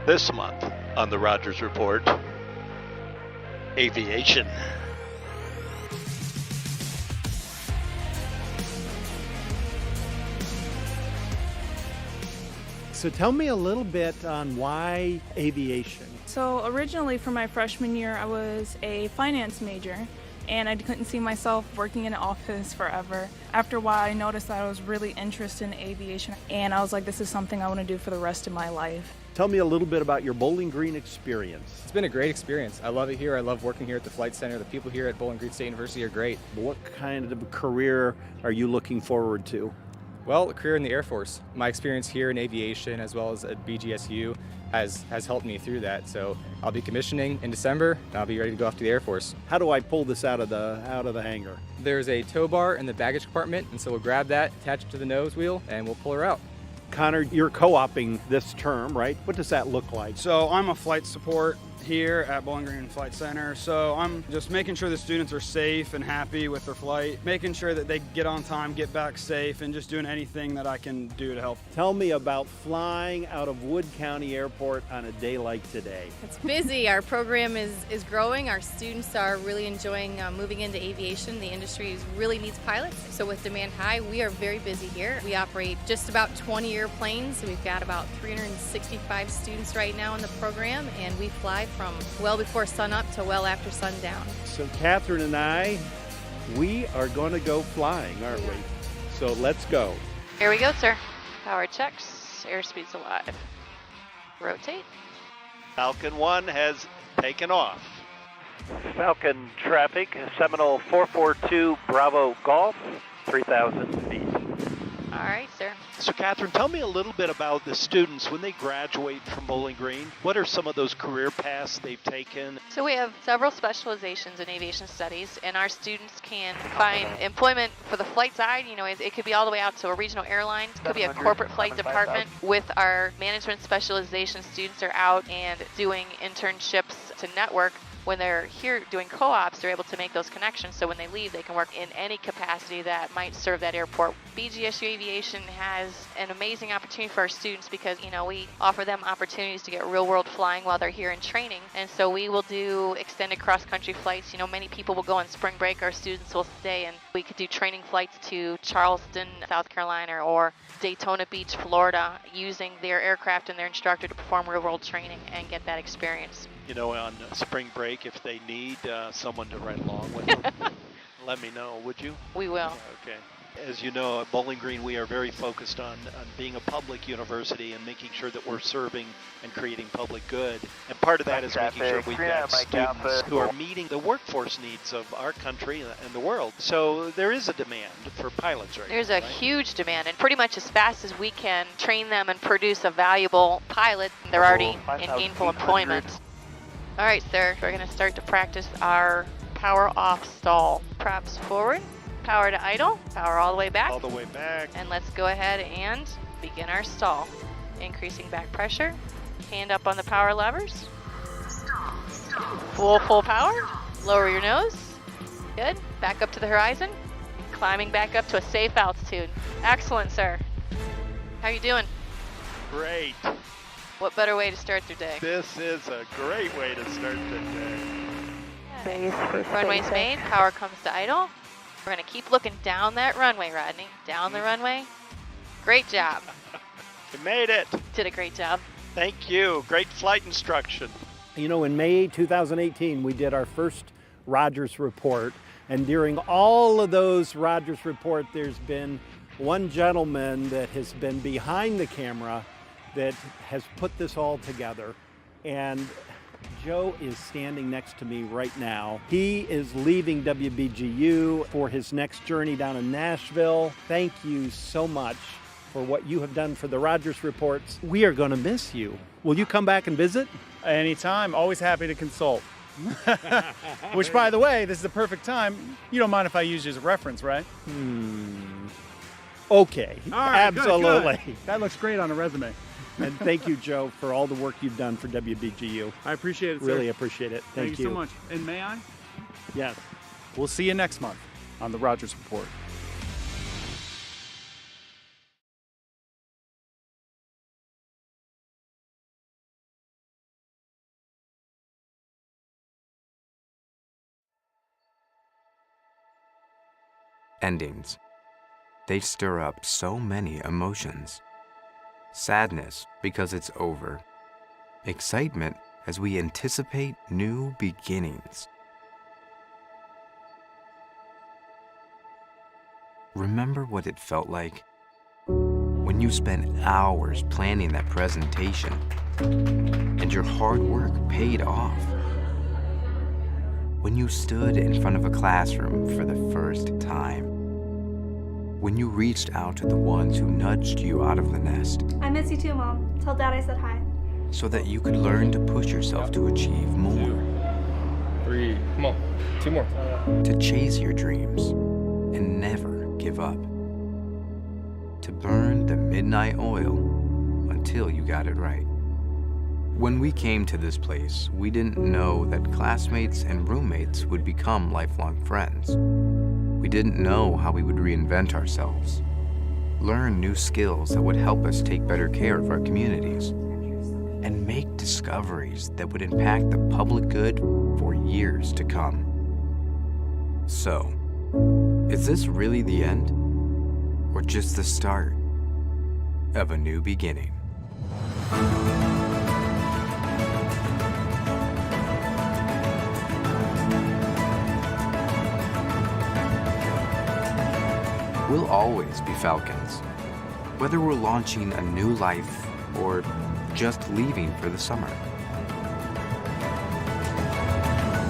This month on the Rogers Report, aviation. So tell me a little bit on why aviation. So originally for my freshman year, I was a finance major, and I couldn't see myself working in an office forever. After a while, I noticed that I was really interested in aviation, and I was like, this is something I want to do for the rest of my life. Tell me a little bit about your Bowling Green experience. It's been a great experience. I love it here. I love working here at the Flight Center. The people here at Bowling Green State University are great. What kind of career are you looking forward to? Well, a career in the Air Force. My experience here in aviation as well as at BGSU has helped me through that. So I'll be commissioning in December and I'll be ready to go off to the Air Force. How do I pull this out of the hangar? There's a tow bar in the baggage compartment, and so we'll grab that, attach it to the nose wheel, and we'll pull her out. Connor, you're co-oping this term, right? What does that look like? So I'm a flight support here at Bowling Green Flight Center. So I'm just making sure the students are safe and happy with their flight, making sure that they get on time, get back safe, and just doing anything that I can do to help. Tell me about flying out of Wood County Airport on a day like today. It's busy. Our program is growing. Our students are really enjoying moving into aviation. The industry really needs pilots. So with demand high, we are very busy here. We operate just about 20 airplanes. We've got about 365 students right now in the program, and we fly from well before sunup to well after sundown. So Catherine and I, we are going to go flying, aren't we? So let's go. Here we go, sir. Power checks. Airspeed's alive. Rotate. Falcon 1 has taken off. Falcon traffic, Seminole 442 Bravo Golf, 3,000 feet. All right, sir. So Catherine, tell me a little bit about the students when they graduate from Bowling Green. What are some of those career paths they've taken? So we have several specializations in aviation studies, and our students can find employment for the flight side. You know, it could be all the way out to a regional airline. It could be a corporate flight department. With our management specialization, students are out and doing internships to network. When they're here doing co-ops, they're able to make those connections, so when they leave, they can work in any capacity that might serve that airport. BGSU Aviation has an amazing opportunity for our students because, you know, we offer them opportunities to get real-world flying while they're here in training, and so we will do extended cross-country flights. You know, many people will go on spring break. Our students will stay, and we could do training flights to Charleston, South Carolina, or Daytona Beach, Florida, using their aircraft and their instructor to perform real-world training and get that experience. You know, on spring break, if they need someone to ride along with them, let me know, would you? We will. Okay. As you know, at Bowling Green, we are very focused on being a public university and making sure that we're serving and creating public good. And part of that is making sure we've got students who are meeting the workforce needs of our country and the world. So there is a demand for pilots right now. There's a huge demand, and pretty much as fast as we can train them and produce a valuable pilot, they're already in gainful employment. All right, sir, we're going to start to practice our power off stall. Props forward, power to idle, power all the way back. All the way back. And let's go ahead and begin our stall. Increasing back pressure, hand up on the power levers. Full power, lower your nose. Good, back up to the horizon. Climbing back up to a safe altitude. Excellent, sir. How you doing? Great. What better way to start your day? This is a great way to start the day. Runway's made, power comes to idle. We're gonna keep looking down that runway, Rodney. Down the runway. Great job. You made it. Did a great job. Thank you. Great flight instruction. You know, in May 2018, we did our first Rogers Report, and during all of those Rogers Report, there's been one gentleman that has been behind the camera that has put this all together, and Joe is standing next to me right now. He is leaving WBGU for his next journey down in Nashville. Thank you so much for what you have done for the Rogers Reports. We are going to miss you. Will you come back and visit? Anytime. Always happy to consult. Which, by the way, this is the perfect time. You don't mind if I use you as a reference, right? Okay, All right, absolutely. Good. That looks great on a resume. And thank you, Joe, for all the work you've done for WBGU. I appreciate it, sir. Really appreciate it. Thank you so much. And may I? Yes. We'll see you next month on the Rogers Report. endings. They stir up so many emotions. Sadness because it's over. Excitement as we anticipate new beginnings. Remember what it felt like when you spent hours planning that presentation and your hard work paid off? When you stood in front of a classroom for the first time? When you reached out to the ones who nudged you out of the nest? I miss you too, Mom. Tell Dad I said hi. So that you could learn to push yourself to achieve more. 3, come on, 2 more. To chase your dreams and never give up. To burn the midnight oil until you got it right. When we came to this place, we didn't know that classmates and roommates would become lifelong friends. We didn't know how we would reinvent ourselves, learn new skills that would help us take better care of our communities, and make discoveries that would impact the public good for years to come. So, is this really the end? Or just the start of a new beginning? We'll always be Falcons, whether we're launching a new life or just leaving for the summer.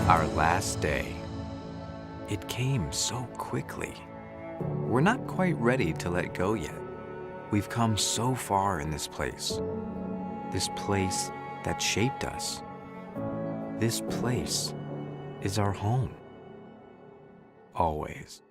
Our last day. It came so quickly. We're not quite ready to let go yet. We've come so far in this place that shaped us. This place is our home. Always.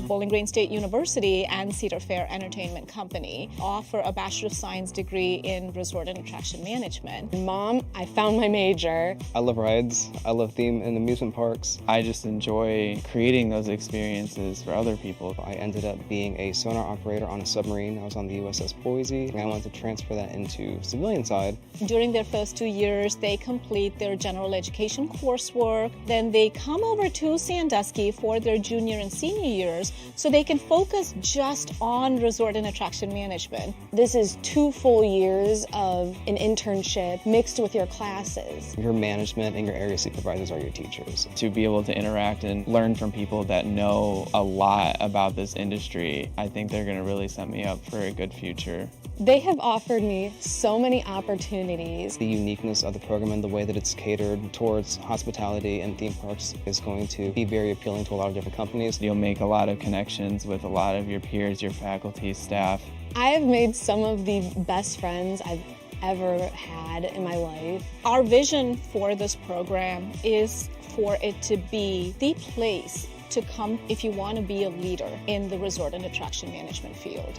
Bowling Green State University and Cedar Fair Entertainment Company offer a Bachelor of Science degree in Resort and Attraction Management. Mom, I found my major. I love rides. I love theme and amusement parks. I just enjoy creating those experiences for other people. I ended up being a sonar operator on a submarine. I was on the USS Boise, and I wanted to transfer that into civilian side. During their first 2 years, they complete their general education coursework. Then they come over to Sandusky for their junior and senior years, so they can focus just on resort and attraction management. This is 2 full years of an internship mixed with your classes. Your management and your area supervisors are your teachers. To be able to interact and learn from people that know a lot about this industry, I think they're going to really set me up for a good future They have offered me so many opportunities. The uniqueness of the program and the way that it's catered towards hospitality and theme parks is going to be very appealing to a lot of different companies. You'll make a lot of connections with a lot of your peers, your faculty, staff. I have made some of the best friends I've ever had in my life. Our vision for this program is for it to be the place to come if you want to be a leader in the resort and attraction management field.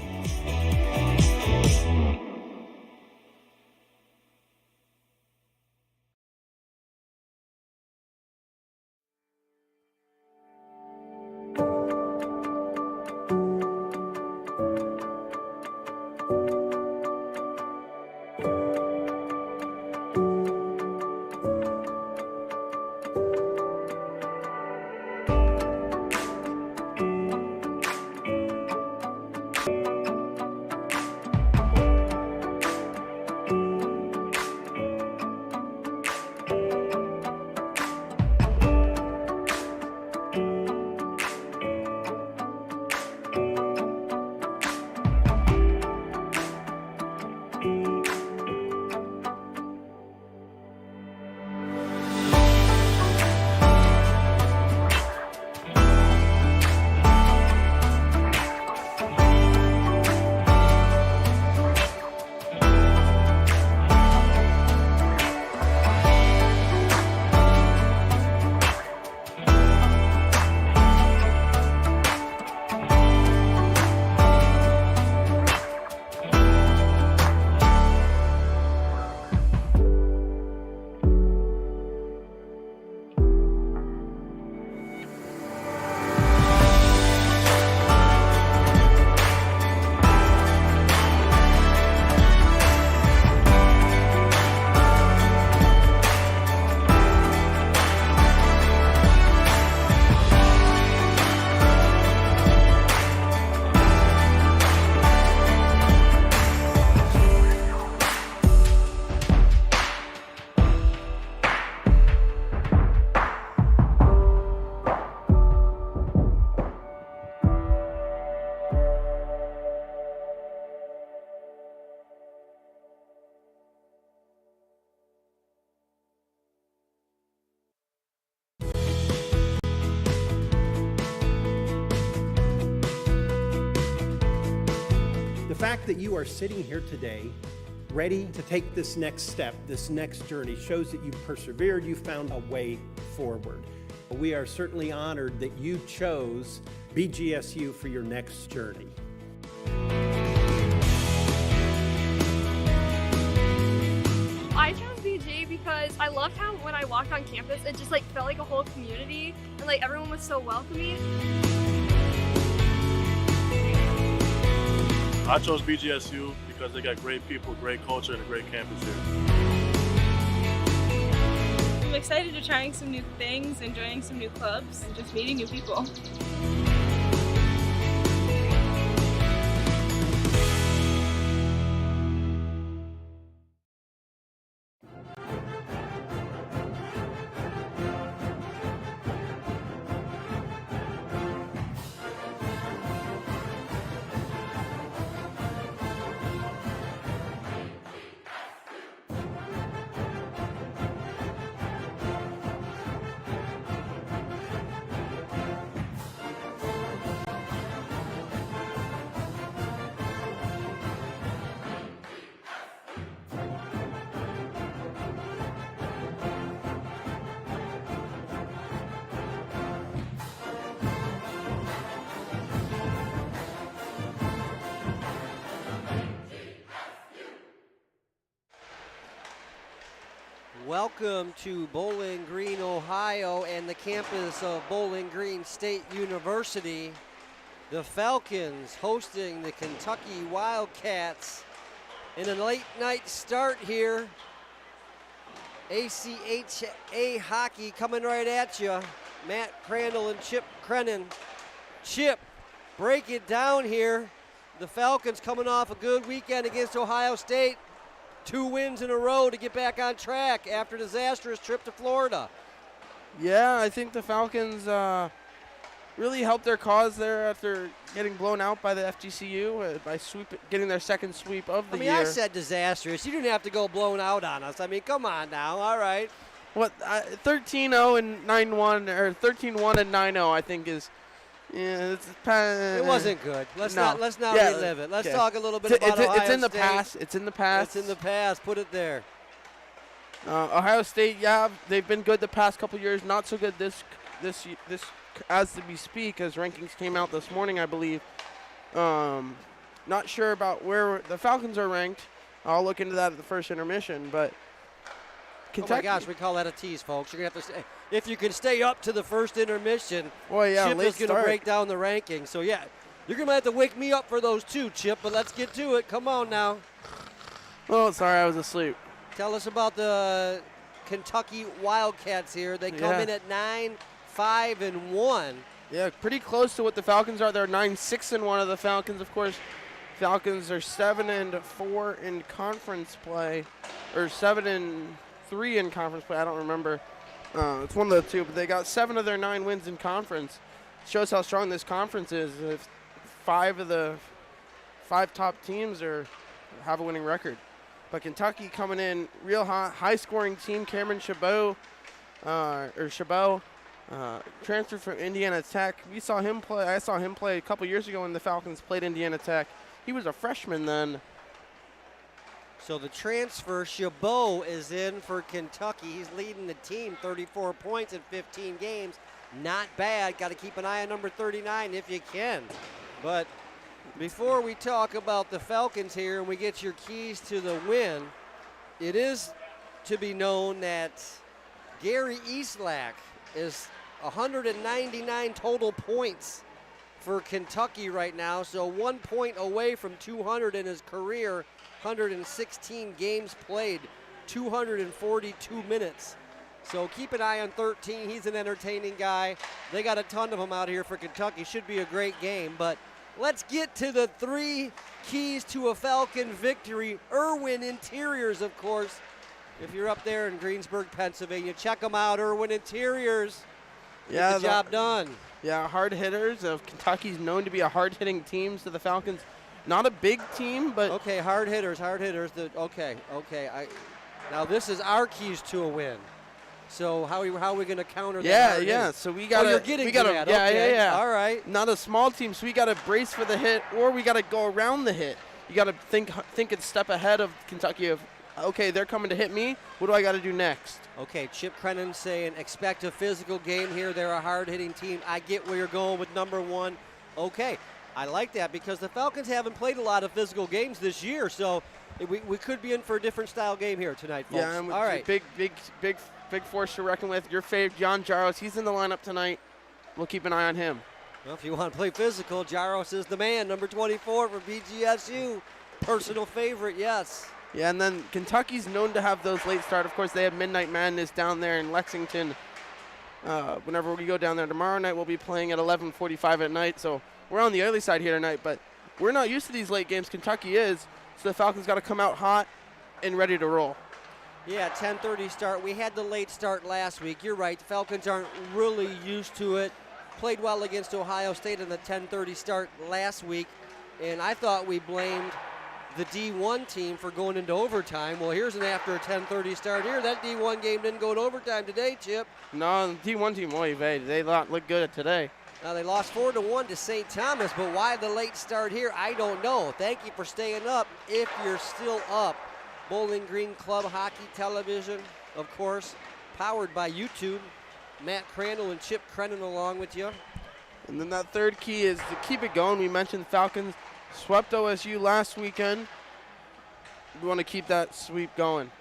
The fact that you are sitting here today ready to take this next step, this next journey, shows that you've persevered, you found a way forward. We are certainly honored that you chose BGSU for your next journey. I chose BG because I loved how when I walked on campus, it just felt like a whole community and everyone was so welcoming. I chose BGSU because they got great people, great culture, and a great campus here. I'm excited to trying some new things and joining some new clubs and just meeting new people. Welcome to Bowling Green, Ohio, and the campus of Bowling Green State University. The Falcons hosting the Kentucky Wildcats in a late night start here. ACHA hockey coming right at you. Matt Crandall and Chip Creinin. Chip, break it down here. The Falcons coming off a good weekend against Ohio State. 2 wins in a row to get back on track after a disastrous trip to Florida. Yeah, I think the Falcons really helped their cause there after getting blown out by the FGCU by getting their second sweep of the year. I said disastrous. You didn't have to go blown out on us. I mean, come on now. All right. What 13-0 and 9-1 or 13-1 and 9-0 I think is. Yeah, it wasn't good. Let's not relive it. Let's talk a little bit about Ohio State. It's in the past. It's in the past. Put it there. Ohio State, yeah, they've been good the past couple years. Not so good this as we speak, as rankings came out this morning, I believe. Not sure about where the Falcons are ranked. I'll look into that at the first intermission, but Kentucky. Oh my gosh, we call that a tease, folks. You're gonna have to say, if you can stay up to the first intermission. Well, yeah, Chip is gonna break down the rankings. So yeah, you're gonna have to wake me up for those too, Chip. But let's get to it. Come on now. Oh, sorry, I was asleep. Tell us about the Kentucky Wildcats here. They come in at 9-5-1. Yeah, pretty close to what the Falcons are. They're 9-6-1 of the Falcons, of course. Falcons are 7-4 in conference play, or 7-3 in conference play. I don't remember. It's one of the two, but they got 7 of their 9 wins in conference. Shows how strong this conference is. If 5 of the 5 top teams have a winning record. But Kentucky coming in real high-scoring team. Cameron Chabot, transferred from Indiana Tech. We saw him play. I saw him play a couple years ago when the Falcons played Indiana Tech. He was a freshman then. So the transfer, Chabot, is in for Kentucky. He's leading the team, 34 points in 15 games. Not bad. Got to keep an eye on number 39 if you can. But before we talk about the Falcons here and we get your keys to the win, it is to be known that Gary Eastlack is 199 total points for Kentucky right now, so 1 point away from 200 in his career, 116 games played, 242 minutes. So keep an eye on 13. He's an entertaining guy. They got a ton of them out here for Kentucky. Should be a great game, but let's get to the 3 keys to a Falcon victory. Irwin Interiors, of course. If you're up there in Greensburg, Pennsylvania, check them out. Irwin Interiors. Get the job done. Yeah, hard hitters. Kentucky's known to be a hard-hitting team, so the Falcons, not a big team, but okay, hard hitters. Okay. Now this is our keys to a win. So how are we going to counter that? Yeah. So we got to. You're getting to that. Okay. Yeah. All right. Not a small team, so we got to brace for the hit, or we got to go around the hit. You got to think and step ahead of Kentucky. Of okay, they're coming to hit me. What do I got to do next? Okay, Chip Creinin saying expect a physical game here. They're a hard-hitting team. I get where you're going with number 1. Okay, I like that because the Falcons haven't played a lot of physical games this year, so we could be in for a different style game here tonight, folks. Yeah, and all right. Big force to reckon with. Your fave, John Jaros, he's in the lineup tonight. We'll keep an eye on him. Well, if you want to play physical, Jaros is the man, number 24 for BGSU. Personal favorite, yes. Yeah, and then Kentucky's known to have those late start. Of course, they have Midnight Madness down there in Lexington. Whenever we go down there tomorrow night, we'll be playing at 11:45 at night. So we're on the early side here tonight, but we're not used to these late games. Kentucky is, so the Falcons got to come out hot and ready to roll. Yeah, 10:30 start. We had the late start last week. You're right. The Falcons aren't really used to it. Played well against Ohio State in the 10:30 start last week, and I thought we blamed the D1 team for going into overtime. Well, here's an after a 10:30 start here. That D1 game didn't go to overtime today, Chip. No, the D1 team, they look good today. Now, they lost 4-1 to St. Thomas, but why the late start here, I don't know. Thank you for staying up if you're still up. Bowling Green Club Hockey Television, of course, powered by YouTube. Matt Crandall and Chip Creinin along with you. And then that third key is to keep it going. We mentioned Falcons swept OSU last weekend. We want to keep that streak going.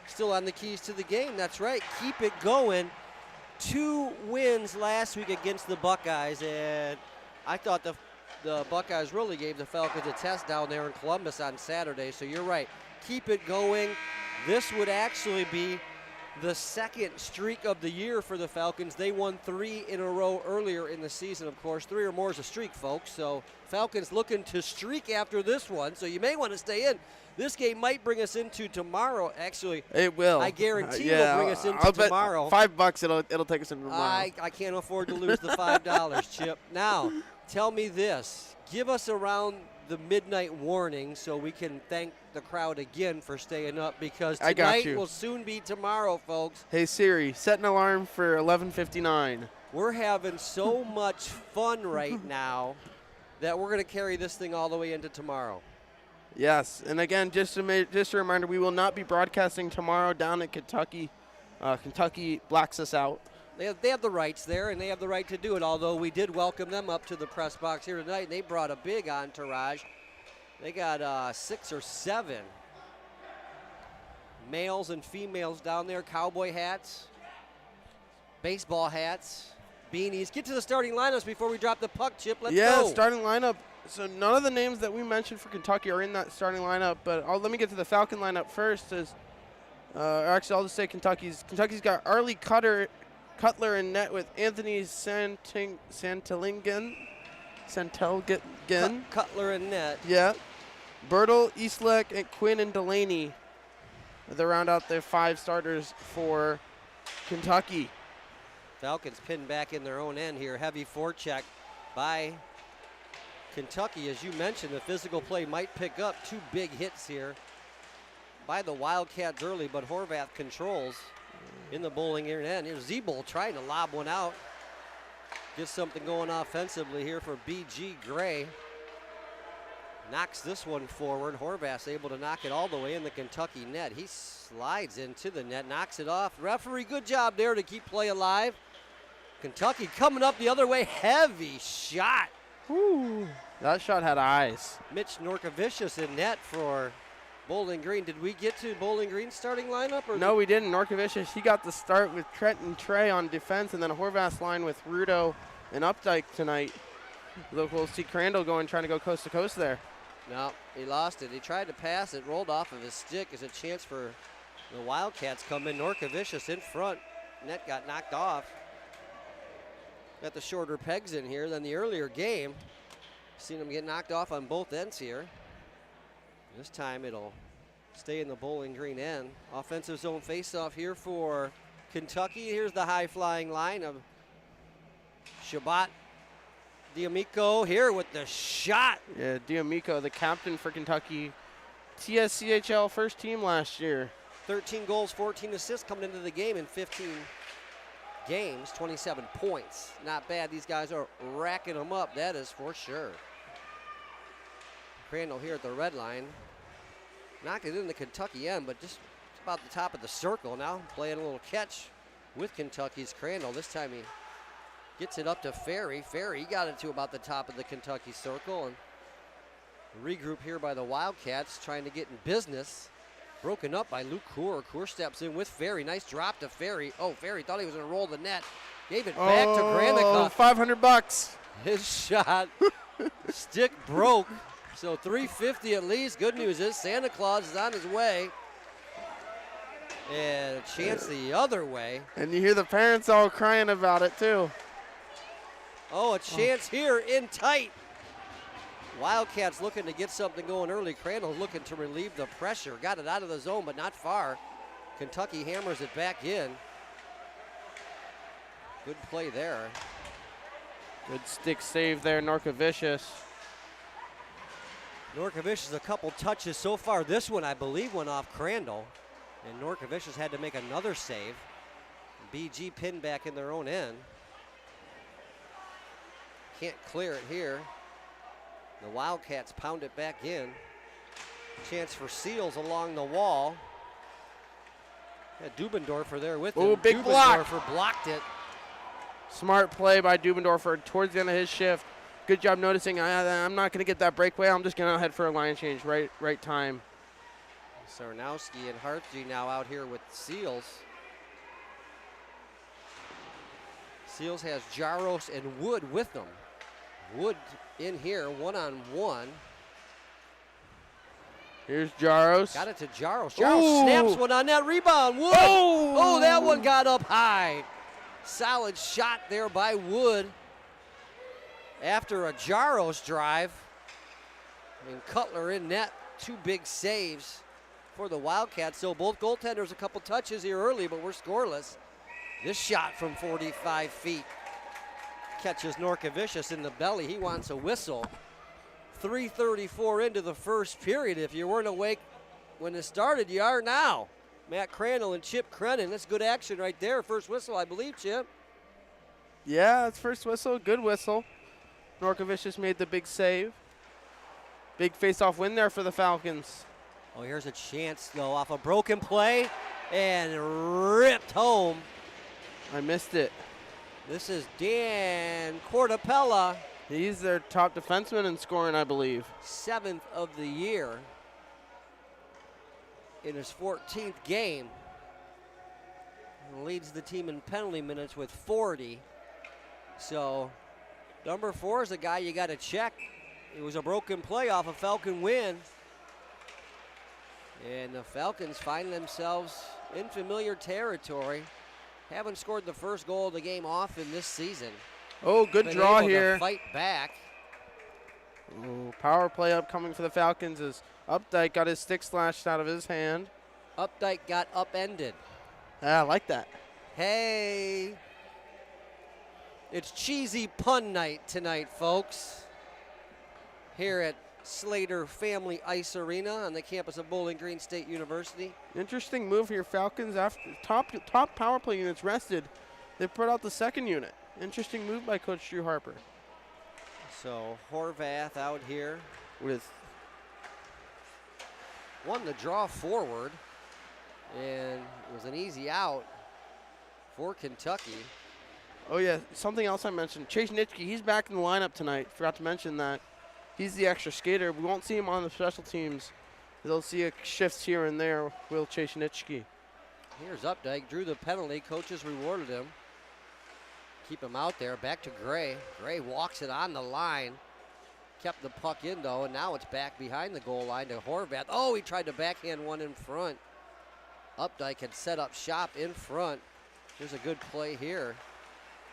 Still on the keys to the game, that's right. Keep it going. 2 wins last week against the Buckeyes, and I thought the Buckeyes really gave the Falcons a test down there in Columbus on Saturday, so you're right. Keep it going. This would actually be the second streak of the year for the Falcons. They won 3 in a row earlier in the season, of course. 3 or more is a streak, folks. So Falcons looking to streak after this one, so you may want to stay in. This game might bring us into tomorrow. Actually, it will. I guarantee it'll bring us into tomorrow. $5 it'll take us into tomorrow. I can't afford to lose the $5, Chip. Now, tell me this. Give us around the midnight warning so we can thank the crowd again for staying up, because tonight will soon be tomorrow, folks. Hey Siri, set an alarm for 11:59. We're having so much fun right now that we're going to carry this thing all the way into tomorrow. Yes, and again, just a reminder, we will not be broadcasting tomorrow down at Kentucky. Kentucky blacks us out. They have the rights there, and they have the right to do it, although we did welcome them up to the press box here tonight, and they brought a big entourage. They got 6 or 7 males and females down there, cowboy hats, baseball hats, beanies. Get to the starting lineups before we drop the puck, Chip. Let's go. Yeah, starting lineup. So none of the names that we mentioned for Kentucky are in that starting lineup, but let me get to the Falcon lineup first. Actually, I'll just say Kentucky's got Arlie Cutler in net with Anthony Santelgen. Cutler in net. Yeah. Bertle, Eastleck, and Quinn and Delaney. They round out their 5 starters for Kentucky. Falcons pinned back in their own end here. Heavy forecheck by Kentucky. As you mentioned, the physical play might pick up. 2 big hits here by the Wildcats early, but Horvath controls in the Bowling Green end. Here's Zeeble trying to lob one out. Get something going offensively here for BG Gray. Knocks this one forward. Horvath's able to knock it all the way in the Kentucky net. He slides into the net, knocks it off. Referee, good job there to keep play alive. Kentucky coming up the other way. Heavy shot. Woo. That shot had eyes. Mitch Norkovicius in net for Bowling Green. Did we get to Bowling Green's starting lineup? Or no, we didn't. Norkovicius, he got the start with Trent and Trey on defense, and then Horvath's line with Rudo and Updike tonight. We'll see Crandall trying to go coast to coast there. No, he lost it. He tried to pass it, rolled off of his stick. As a chance for the Wildcats come in. Norkovicius in front. Net got knocked off. Got the shorter pegs in here than the earlier game. Seen him get knocked off on both ends here. This time it'll stay in the Bowling Green end. Offensive zone faceoff here for Kentucky. Here's the high-flying line of Shabbat D'Amico here with the shot. Yeah, D'Amico, the captain for Kentucky. TSCHL first team last year. 13 goals, 14 assists coming into the game in 15 games, 27 points. Not bad. These guys are racking them up, that is for sure. Crandall here at the red line. Knocked it in the Kentucky end, but just about the top of the circle now. Playing a little catch with Kentucky's Crandall. This time he gets it up to Ferry. Ferry got it to about the top of the Kentucky circle. And regroup here by the Wildcats trying to get in business. Broken up by Luke Coor. Coor steps in with Ferry. Nice drop to Ferry. Oh, Ferry thought he was going to roll the net. Gave it back to Gramica. $500. His shot. Stick broke. So $350 at least. Good news is Santa Claus is on his way. And a chance the other way. And you hear the parents all crying about it too. Oh, a chance here in tight. Wildcats looking to get something going early. Crandall looking to relieve the pressure. Got it out of the zone, but not far. Kentucky hammers it back in. Good play there. Good stick save there, Norkovicius. Norkovicius a couple touches so far. This one, I believe, went off Crandall. And Norkovicius had to make another save. BG pinned back in their own end. Can't clear it here. The Wildcats pound it back in. Chance for Seals along the wall. Had Dubendorfer there with him. Oh, big block. Dubendorfer blocked it. Smart play by Dubendorfer towards the end of his shift. Good job noticing I'm not going to get that breakaway. I'm just going to head for a line change right time. Sarnowski and Hartgy now out here with Seals. Seals has Jaros and Wood with them. Wood in here, one-on-one. Here's Jaros. Got it to Jaros. Jaros snaps one on that rebound. Wood. Oh, that one got up high. Solid shot there by Wood after a Jaros drive. And Cutler in net. 2 big saves for the Wildcats. So both goaltenders a couple touches here early, but we're scoreless. This shot from 45 feet catches Norkavicius in the belly. He wants a whistle. 3:34 into the first period. If you weren't awake when it started, you are now. Matt Crandall and Chip Creinin. That's good action right there. First whistle, I believe, Chip. Yeah, that's first whistle. Good whistle. Norkavicius made the big save. Big face-off win there for the Falcons. Oh, here's a chance, though, off a broken play and ripped home. I missed it. This is Dan Cortapella. He's their top defenseman in scoring, I believe. 7th of the year in his 14th game. And leads the team in penalty minutes with 40. So number 4 is a guy you got to check. It was a broken play off a Falcon win. And the Falcons find themselves in familiar territory. Haven't scored the first goal of the game often this season. Oh, good Been draw able here. To fight back. Ooh, power play upcoming for the Falcons as Updike got his stick slashed out of his hand. Updike got upended. Yeah, I like that. Hey. It's cheesy pun night tonight, folks. Here at Slater Family Ice Arena on the campus of Bowling Green State University. Interesting move here. Falcons, after top power play units rested, they put out the second unit. Interesting move by Coach Drew Harper. So Horvath out here with won the draw forward, and it was an easy out for Kentucky. Oh yeah, something else I mentioned. Chase Nitschke, he's back in the lineup tonight. Forgot to mention that. He's the extra skater. We won't see him on the special teams. They'll see a shifts here and there. Will Chase Nitschke. Here's Updike, drew the penalty. Coaches rewarded him. Keep him out there. Back to Gray. Gray walks it on the line. Kept the puck in, though, and now it's back behind the goal line to Horvath. Oh, he tried to backhand one in front. Updike had set up shop in front. There's a good play here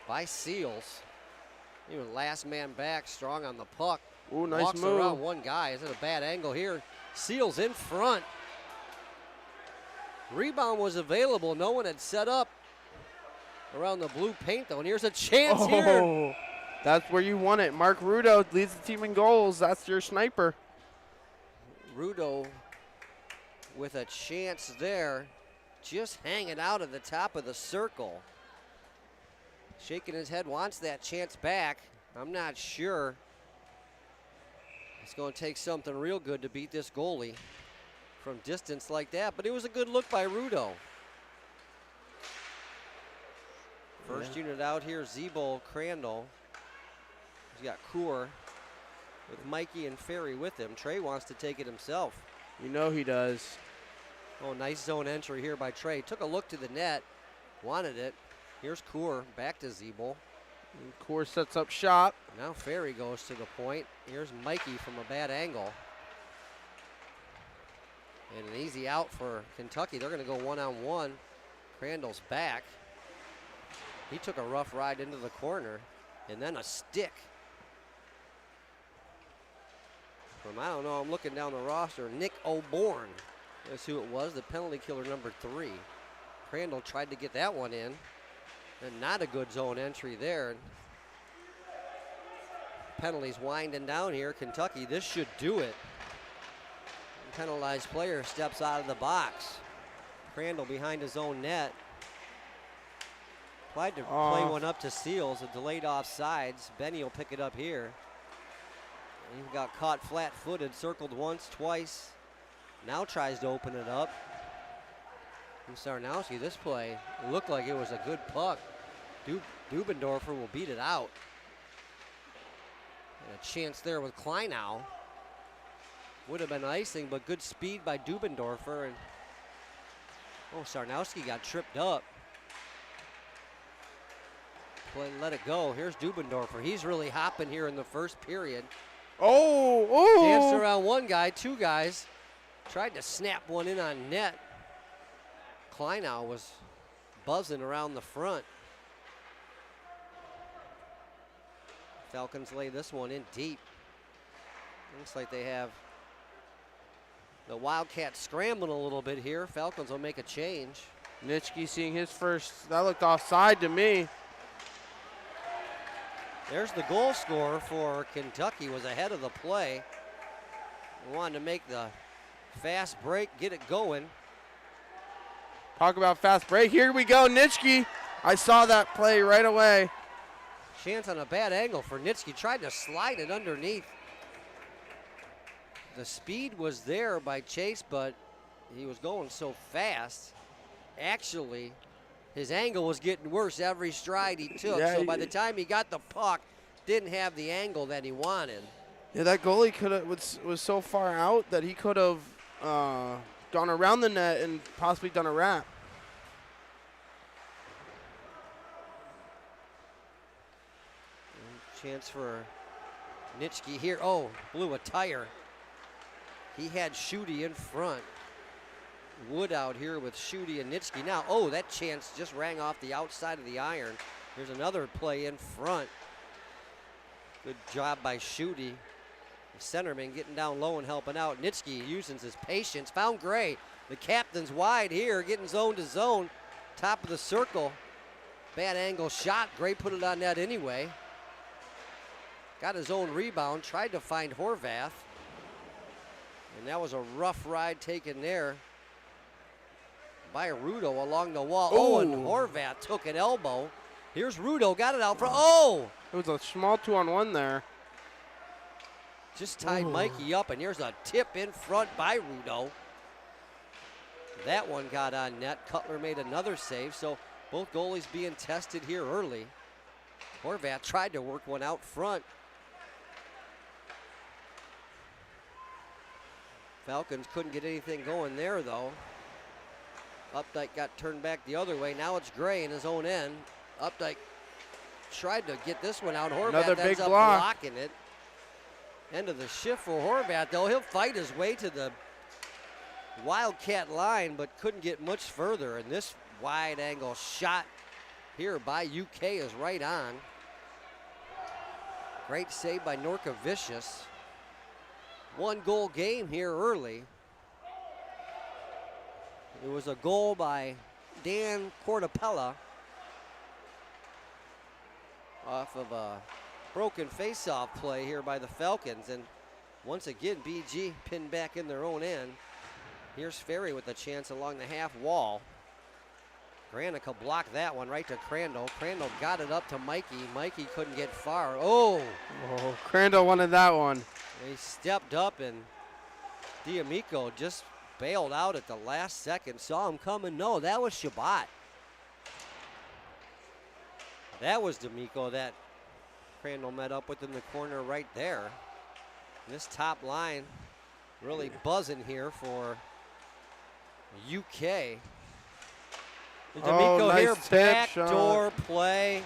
by Seals. He was last man back, strong on the puck. Ooh, nice Walks move. around one guy. Is it a bad angle here? Seals in front. Rebound was available. No one had set up around the blue paint, though. And here's a chance here. That's where you want it. Mark Rudo leads the team in goals. That's your sniper. Rudo with a chance there. Just hanging out at the top of the circle. Shaking his head, wants that chance back. I'm not sure. It's going to take something real good to beat this goalie from distance like that, but it was a good look by Rudo. First unit out here, Zebo, Crandall. He's got Coor with Mikey and Ferry with him. Trey wants to take it himself. You know he does. Oh, nice zone entry here by Trey. Took a look to the net, wanted it. Here's Coor, back to Zebo. And Coor sets up shop. Now Ferry goes to the point. Here's Mikey from a bad angle. And an easy out for Kentucky. They're going to go one-on-one. Crandall's back. He took a rough ride into the corner. And then a stick. From, I don't know, I'm looking down the roster. Nick O'Born. That's who it was, the penalty killer number 3. Crandall tried to get that one in. And not a good zone entry there. Penalties winding down here. Kentucky, this should do it. Penalized player steps out of the box. Crandall behind his own net. Tried to play one up to Seals, a delayed offsides. Benny will pick it up here. And he got caught flat-footed, circled once, twice. Now tries to open it up. And Sarnowski, this play, it looked like it was a good puck. Dubendorfer will beat it out. And a chance there with Kleinow. Would have been icing, but good speed by Dubendorfer. And oh, Sarnowski got tripped up. Play, let it go. Here's Dubendorfer. He's really hopping here in the first period. Oh! Danced around one guy, two guys. Tried to snap one in on net. Kleinow was buzzing around the front. Falcons lay this one in deep. Looks like they have the Wildcats scrambling a little bit here. Falcons will make a change. Nitschke seeing his first. That looked offside to me. There's the goal scorer for Kentucky, was ahead of the play. Wanted to make the fast break, get it going. Talk about fast break. Here we go, Nitschke. I saw that play right away. Chance on a bad angle for Nitschke. Tried to slide it underneath. The speed was there by Chase, but he was going so fast. Actually, his angle was getting worse every stride he took. Yeah, so by the time he got the puck, didn't have the angle that he wanted. Yeah, that goalie was so far out that he could have gone around the net and possibly done a wrap. Chance for Nitschke here. Oh, blew a tire. He had Schutte in front. Wood out here with Schutte and Nitschke. Now, oh, that chance just rang off the outside of the iron. There's another play in front. Good job by Schutte. The centerman getting down low and helping out. Nitschke using his patience. Found Gray. The captain's wide here, getting zone to zone. Top of the circle. Bad angle shot. Gray put it on net anyway. Got his own rebound. Tried to find Horvath. And that was a rough ride taken there by Rudo along the wall. Oh, and Horvath took an elbow. Here's Rudo, got it out front. Oh! It was a small 2-on-1 there. Just tied Mikey up, and here's a tip in front by Rudo. That one got on net. Cutler made another save, so both goalies being tested here early. Horvath tried to work one out front. Falcons couldn't get anything going there, though. Updike got turned back the other way. Now it's Gray in his own end. Updike tried to get this one out. Horvath ends up blocking it. End of the shift for Horvath, though. He'll fight his way to the Wildcat line, but couldn't get much further. And this wide angle shot here by UK is right on. Great save by Norka Vicious. 1 goal game here early. It was a goal by Dan Cortapella off of a broken faceoff play here by the Falcons. And once again, BG pinned back in their own end. Here's Ferry with a chance along the half wall. Granica blocked that one right to Crandall. Crandall got it up to Mikey. Mikey couldn't get far. Oh, Crandall wanted that one. He stepped up, and D'Amico just bailed out at the last second. Saw him coming. No, that was Shabbat. That was D'Amico that Crandall met up with in the corner right there. And this top line really buzzing here for UK. D'Amico nice here, backdoor shot. play.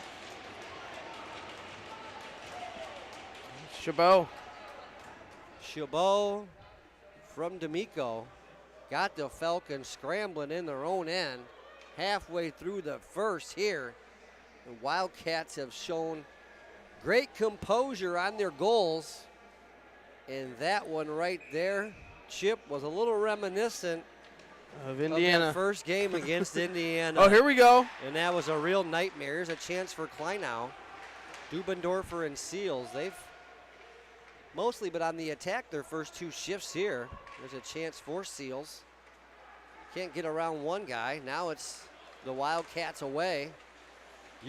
Chabot from D'Amico got the Falcons scrambling in their own end halfway through the first here. The Wildcats have shown great composure on their goals. And that one right there, Chip, was a little reminiscent of Indiana. Of that first game against Indiana. Oh, here we go. And that was a real nightmare. Here's a chance for Kleinow. Dubendorfer and Seals, they've mostly been on the attack their first 2 shifts here. There's a chance for Seals. Can't get around one guy. Now it's the Wildcats away.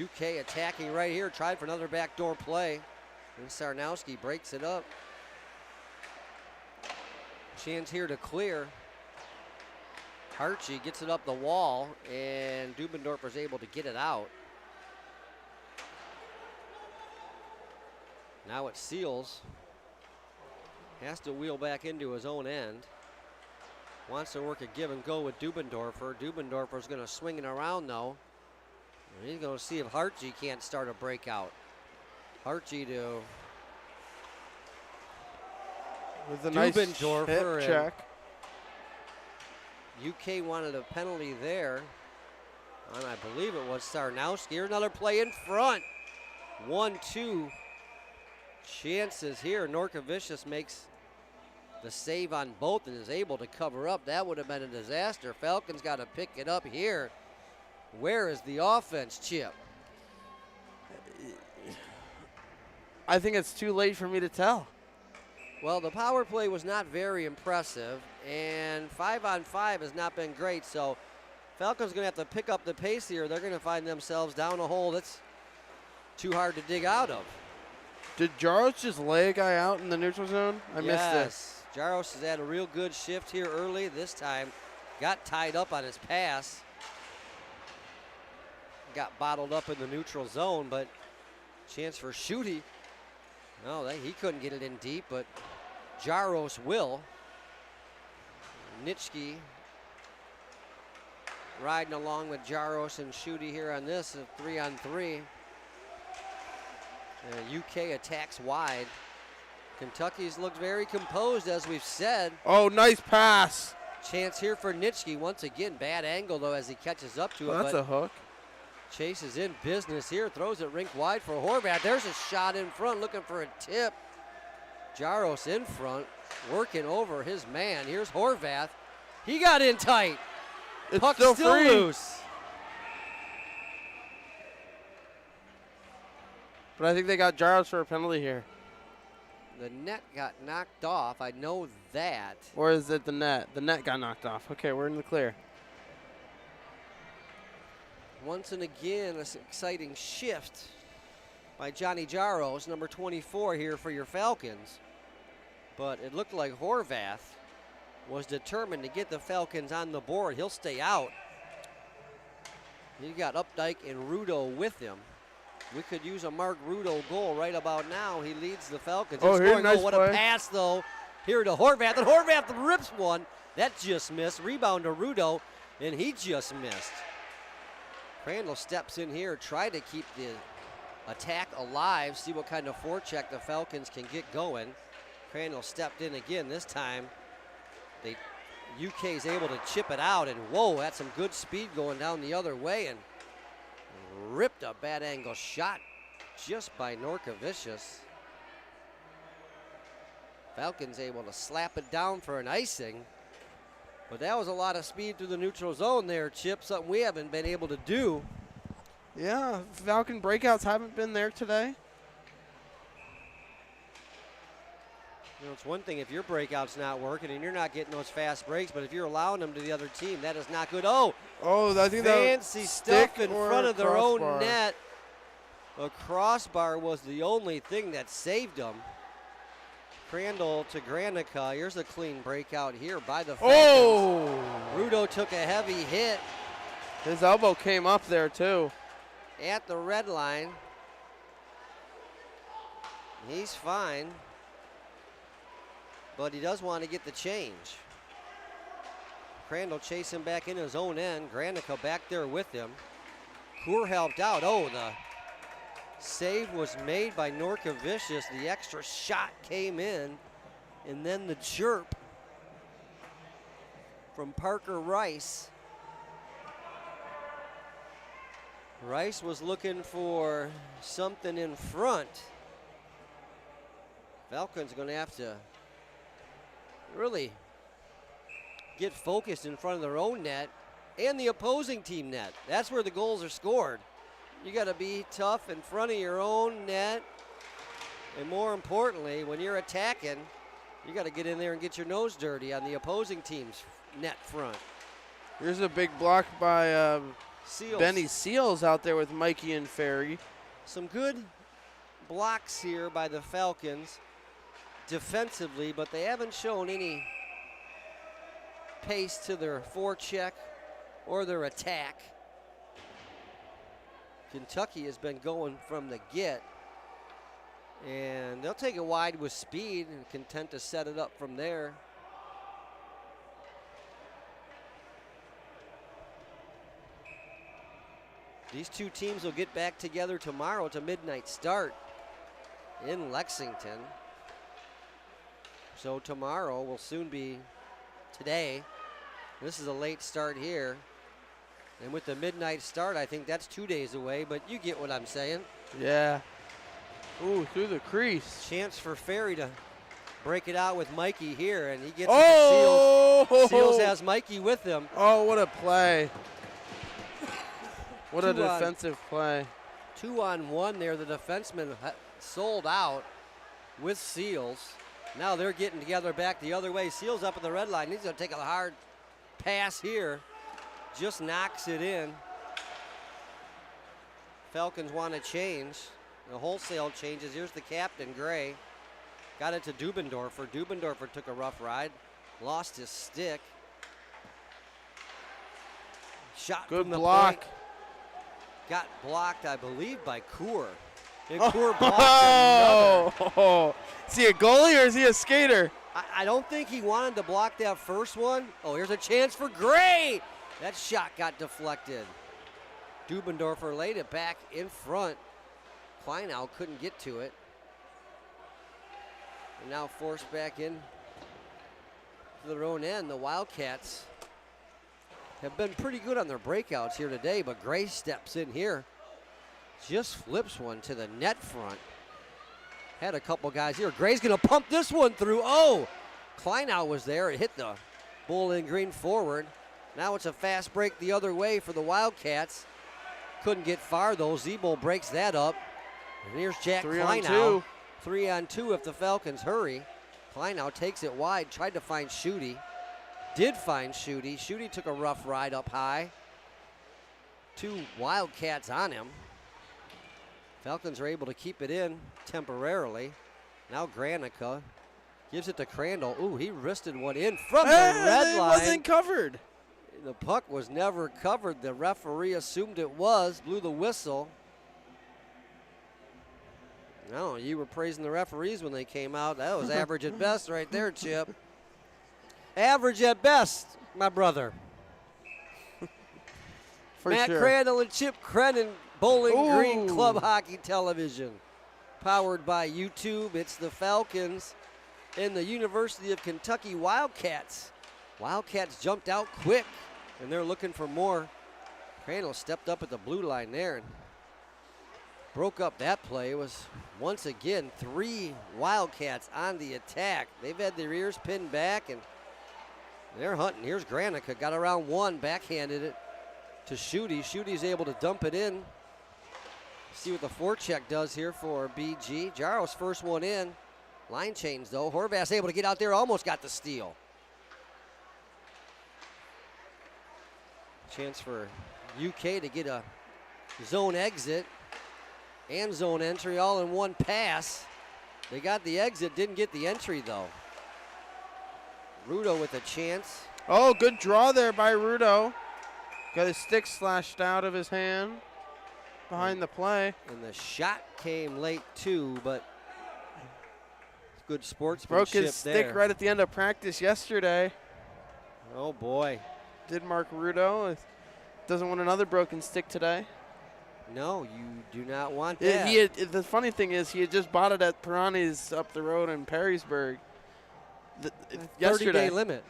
UK attacking right here. Tried for another backdoor play. And Sarnowski breaks it up. Chance here to clear. Hartje gets it up the wall, and Dubendorfer's able to get it out. Now it's Seals. Has to wheel back into his own end. Wants to work a give and go with Dubendorfer. Dubendorfer's going to swing it around, though. And he's going to see if Hartje can't start a breakout. Hartje to with a nice hip check. UK wanted a penalty there. And I believe it was Sarnowski. Here's another play in front. 1-2 chances here. Norkovicius makes the save on both and is able to cover up. That would have been a disaster. Falcons got to pick it up here. Where is the offense, Chip? I think it's too late for me to tell. Well, the power play was not very impressive, and 5-on-5 has not been great, so Falcons going to have to pick up the pace here. They're going to find themselves down a hole that's too hard to dig out of. Did Jaros just lay a guy out in the neutral zone? I missed this. Jaros has had a real good shift here early. This time got tied up on his pass. Got bottled up in the neutral zone, but chance for Schutte. No, he couldn't get it in deep, but Jaros will. Nitschke riding along with Jaros and Schutte here on this, 3-on-3. UK attacks wide. Kentucky's looked very composed, as we've said. Oh, nice pass. Chance here for Nitschke. Once again, bad angle, though, as he catches up to it. That's a hook. Chase is in business here. Throws it rink wide for Horvath. There's a shot in front, looking for a tip. Jaros in front, working over his man. Here's Horvath. He got in tight. It's Puck still still free. Loose. But I think they got Jaros for a penalty here. The net got knocked off. I know that. Or is it the net? The net got knocked off. Okay, we're in the clear. Once and again, an exciting shift by Johnny Jaros, number 24 here for your Falcons. But it looked like Horvath was determined to get the Falcons on the board. He'll stay out. He got Updike and Rudo with him. We could use a Mark Rudo goal right about now. He leads the Falcons. Oh, here's a nice what play. A pass, though, here to Horvath. And Horvath rips one. That just missed. Rebound to Rudo, and he just missed. Crandall steps in here, try to keep the attack alive, see what kind of forecheck the Falcons can get going. Crandall stepped in again. This time, UK is able to chip it out, and whoa, that's some good speed going down the other way, and ripped a bad angle shot just by Norkovicius. Falcons able to slap it down for an icing. But that was a lot of speed through the neutral zone there, Chip, something we haven't been able to do. Yeah, Falcon breakouts haven't been there today. You know, it's one thing if your breakout's not working and you're not getting those fast breaks, but if you're allowing them to the other team, that is not good. Oh, I think fancy stuff in front of their own crossbar. net. A crossbar was the only thing that saved them. Crandall to Granica. Here's a clean breakout here by the Falcons. Oh! Rudo took a heavy hit. His elbow came up there, too. At the red line. He's fine. But he does want to get the change. Crandall chasing back in his own end. Granica back there with him. Coor helped out. Oh, the save was made by Norkovicius. The extra shot came in. And then the chirp from Parker Rice. Rice was looking for something in front. Falcons going to have to really get focused in front of their own net and the opposing team net. That's where the goals are scored. You got to be tough in front of your own net. And more importantly, when you're attacking, you got to get in there and get your nose dirty on the opposing team's net front. Here's a big block by Seals. Benny Seals out there with Mikey and Ferry. Some good blocks here by the Falcons defensively, but they haven't shown any pace to their forecheck or their attack. Kentucky has been going from the get, and they'll take it wide with speed and content to set it up from there. These two teams will get back together tomorrow. It's a midnight start in Lexington. So tomorrow will soon be today. This is a late start here. And with the midnight start, I think that's 2 days away, but you get what I'm saying. Yeah. Ooh, through the crease. Chance for Ferry to break it out with Mikey here, and he gets oh! it to Seals. Seals has Mikey with him. Oh, what a play. What a defensive play. 2-on-1 there. The defenseman sold out with Seals. Now they're getting together back the other way. Seals up at the red line. He's going to take a hard pass here. Just knocks it in. Falcons want to change. The wholesale changes. Here's the captain, Gray. Got it to Dubendorfer. Dubendorfer took a rough ride. Lost his stick. Shot Good from the block. point. Got blocked, I believe, by Coor. And Coor blocked another. Is he a goalie or is he a skater? I don't think he wanted to block that first one. Oh, here's a chance for Gray. That shot got deflected. Dubendorfer laid it back in front. Kleinow couldn't get to it. And now forced back in to their own end. The Wildcats have been pretty good on their breakouts here today, but Gray steps in here. Just flips one to the net front. Had a couple guys here. Gray's gonna pump this one through. Oh, Kleinow was there. It hit the Bowling Green forward. Now it's a fast break the other way for the Wildcats. Couldn't get far though. Zebo breaks that up. And here's Jack Kleinow. 3-on-2 if the Falcons hurry. Kleinow takes it wide, tried to find Schutte. Did find Schutte. Schutte took a rough ride up high. 2 Wildcats on him. Falcons are able to keep it in temporarily. Now Granica gives it to Crandall. Ooh, he wristed one in from the red line. It wasn't covered. The puck was never covered. The referee assumed it was, blew the whistle. No, you were praising the referees when they came out. That was average at best right there, Chip. Average at best, my brother. Matt Crandall and Chip Creinin, Bowling Green Club Hockey Television. Powered by YouTube. It's the Falcons and the University of Kentucky Wildcats. Wildcats jumped out quick, and they're looking for more. Crandall stepped up at the blue line there and broke up that play. It was, once again, 3 Wildcats on the attack. They've had their ears pinned back, and they're hunting. Here's Granica, got around one, backhanded it to Schutte. Schutte's able to dump it in. See what the forecheck does here for BG. Jaro's first one in. Line change, though. Horvath able to get out there, almost got the steal. Chance for UK to get a zone exit and zone entry all in one pass. They got the exit, didn't get the entry, though. Rudo with a chance. Oh, good draw there by Rudo. Got his stick slashed out of his hand behind the play. And the shot came late, too, but good sportsmanship broke his stick there. right at the end of practice yesterday. Oh, boy. Did Mark Rudo. Doesn't want another broken stick today. No, you do not want that. The funny thing is, he had just bought it at Pirani's up the road in Perrysburg. Yesterday. 30-day limit.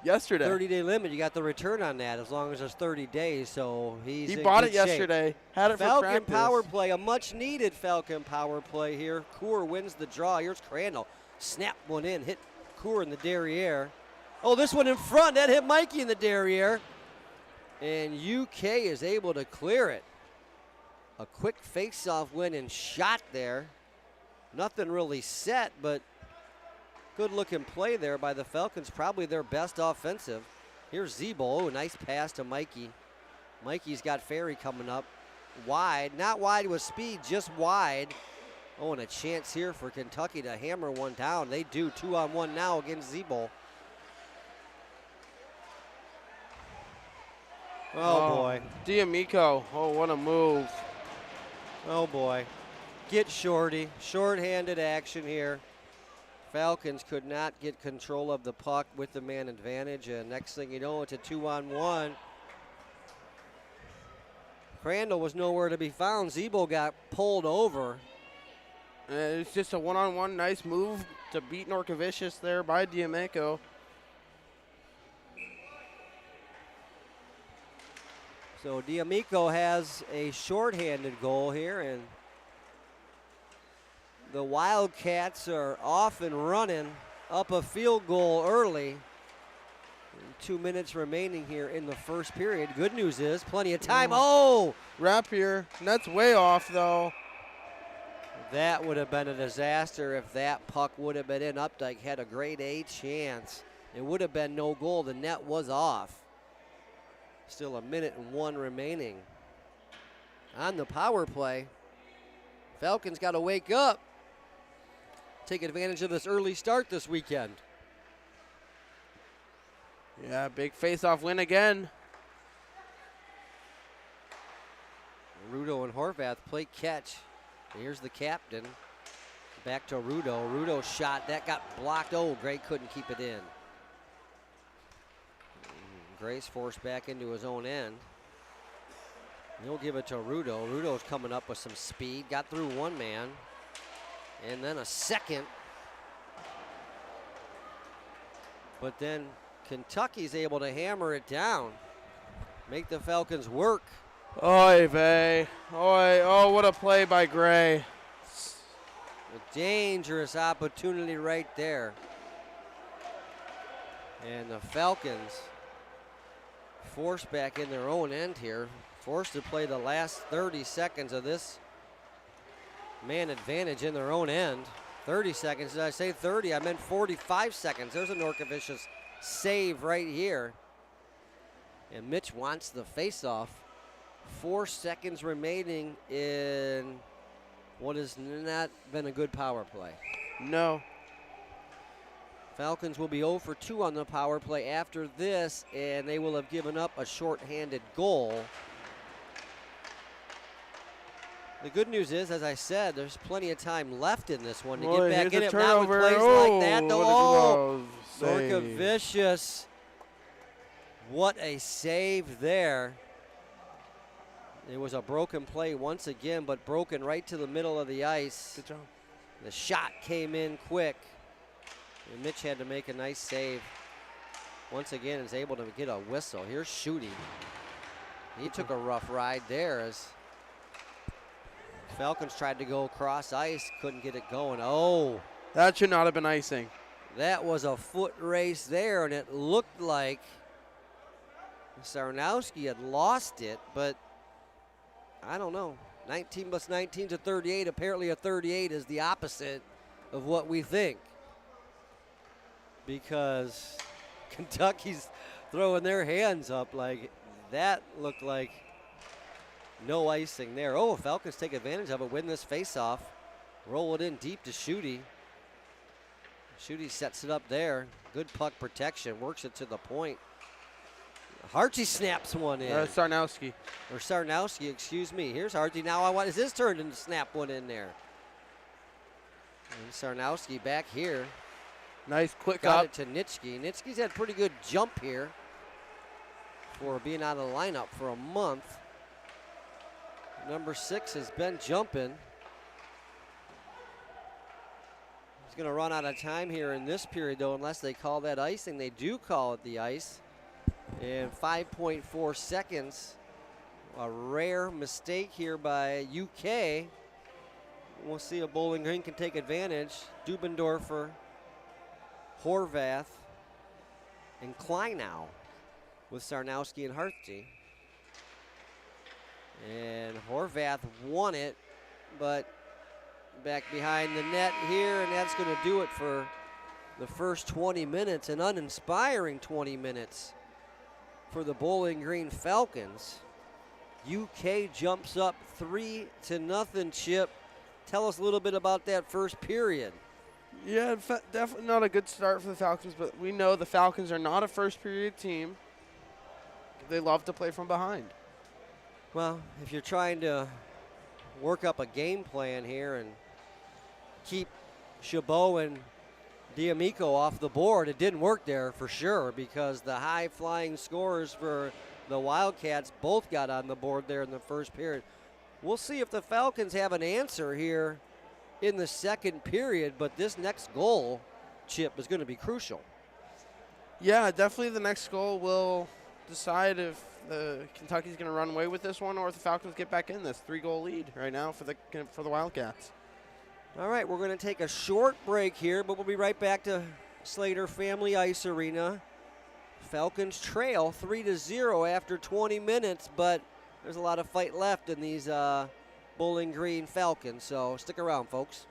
Yesterday. 30-day limit. You got the return on that as long as it's 30 days. So he bought it shape. yesterday. Had it Falcon for practice. power play, a much-needed Falcon power play here. Coor wins the draw. Here's Crandall. Snap one in, hit Coor in the derriere. Oh, this one in front. That hit Mikey in the derriere. And UK is able to clear it. A quick face-off win and shot there. Nothing really set, but good-looking play there by the Falcons. Probably their best offensive. Here's Zebo. Oh, nice pass to Mikey. Mikey's got Ferry coming up. Wide. Not wide with speed, just wide. Oh, and a chance here for Kentucky to hammer one down. They do. 2-on-1 now against Zebo. Oh, boy. D'Amico. Oh, what a move. Oh, boy. Get Shorty. Short-handed action here. Falcons could not get control of the puck with the man advantage, and next thing you know, it's a 2-on-1. Crandall was nowhere to be found. Zebo got pulled over. It's just a one-on-one nice move to beat Norkovicius there by D'Amico. So D'Amico has a shorthanded goal here, and the Wildcats are off and running up a field goal early. 2 minutes remaining here in the first period. Good news is plenty of time. Oh! Wrap here. That's way off, though. That would have been a disaster if that puck would have been in. Updike had a grade A chance. It would have been no goal. The net was off. Still 1:01 remaining. On the power play, Falcons got to wake up. Take advantage of this early start this weekend. Yeah, big face-off win again. Rudo and Horvath play catch. Here's the captain. Back to Rudo. Rudo's shot. That got blocked. Oh, Gray couldn't keep it in. Gray's forced back into his own end. He'll give it to Rudo. Rudo's coming up with some speed. Got through one man. And then a second. But then Kentucky's able to hammer it down. Make the Falcons work. Oy vey. Oy. Oh, what a play by Gray. A dangerous opportunity right there. And the Falcons forced back in their own end here. Forced to play the last 30 seconds of this man advantage in their own end. 30 seconds. Did I say 30? I meant 45 seconds. There's a Norkovicius save right here. And Mitch wants the faceoff. 4 seconds remaining in what has not been a good power play. No. Falcons will be 0 for 2 on the power play after this, and they will have given up a shorthanded goal. The good news is, as I said, there's plenty of time left in this one to get back in it. Now with plays like that, oh, Norkovicius. What a save there. It was a broken play once again, but broken right to the middle of the ice. Good job. The shot came in quick. And Mitch had to make a nice save. Once again, is able to get a whistle. Here's Schutte. He took a rough ride there as Falcons tried to go across ice, couldn't get it going. Oh. That should not have been icing. That was a foot race there, and it looked like Sarnowski had lost it, but I don't know. 19 plus 19 to 38. Apparently a 38 is the opposite of what we think, because Kentucky's throwing their hands up like that. Looked like no icing there. Oh, Falcons take advantage of it, win this faceoff, roll it in deep to Schutte. Schutte sets it up there. Good puck protection, works it to the point. Harty snaps one in. Sarnowski. Or Sarnowski, excuse me. Here's Harty. Now I want, is his turn to snap one in there. And Sarnowski back here. Nice quick Got up. it to Nitschke. Nitschke's had a pretty good jump here for being out of the lineup for a month. Number 6 has been jumping. He's going to run out of time here in this period, though, unless they call that icing. They do call it the ice. And 5.4 seconds. A rare mistake here by UK. We'll see if Bowling Green can take advantage. Dubendorfer, Horvath, and Kleinow with Sarnowski and Harty. And Horvath won it, but back behind the net here, and that's going to do it for the first 20 minutes, an uninspiring 20 minutes for the Bowling Green Falcons. UK jumps up 3-0, Chip. Tell us a little bit about that first period. Yeah, definitely not a good start for the Falcons, but we know the Falcons are not a first period team. They love to play from behind. Well, if you're trying to work up a game plan here and keep Chabot and D'Amico off the board, it didn't work there for sure, because the high-flying scorers for the Wildcats both got on the board there in the first period. We'll see if the Falcons have an answer here in the second period, but this next goal, Chip, is going to be crucial. Yeah, definitely the next goal will decide if Kentucky's going to run away with this one, or if the Falcons get back in this 3-goal lead right now for the Wildcats. All right, we're going to take a short break here, but we'll be right back to Slater Family Ice Arena. Falcons trail 3-0 after 20 minutes, but there's a lot of fight left in these Bowling Green Falcons, so stick around, folks.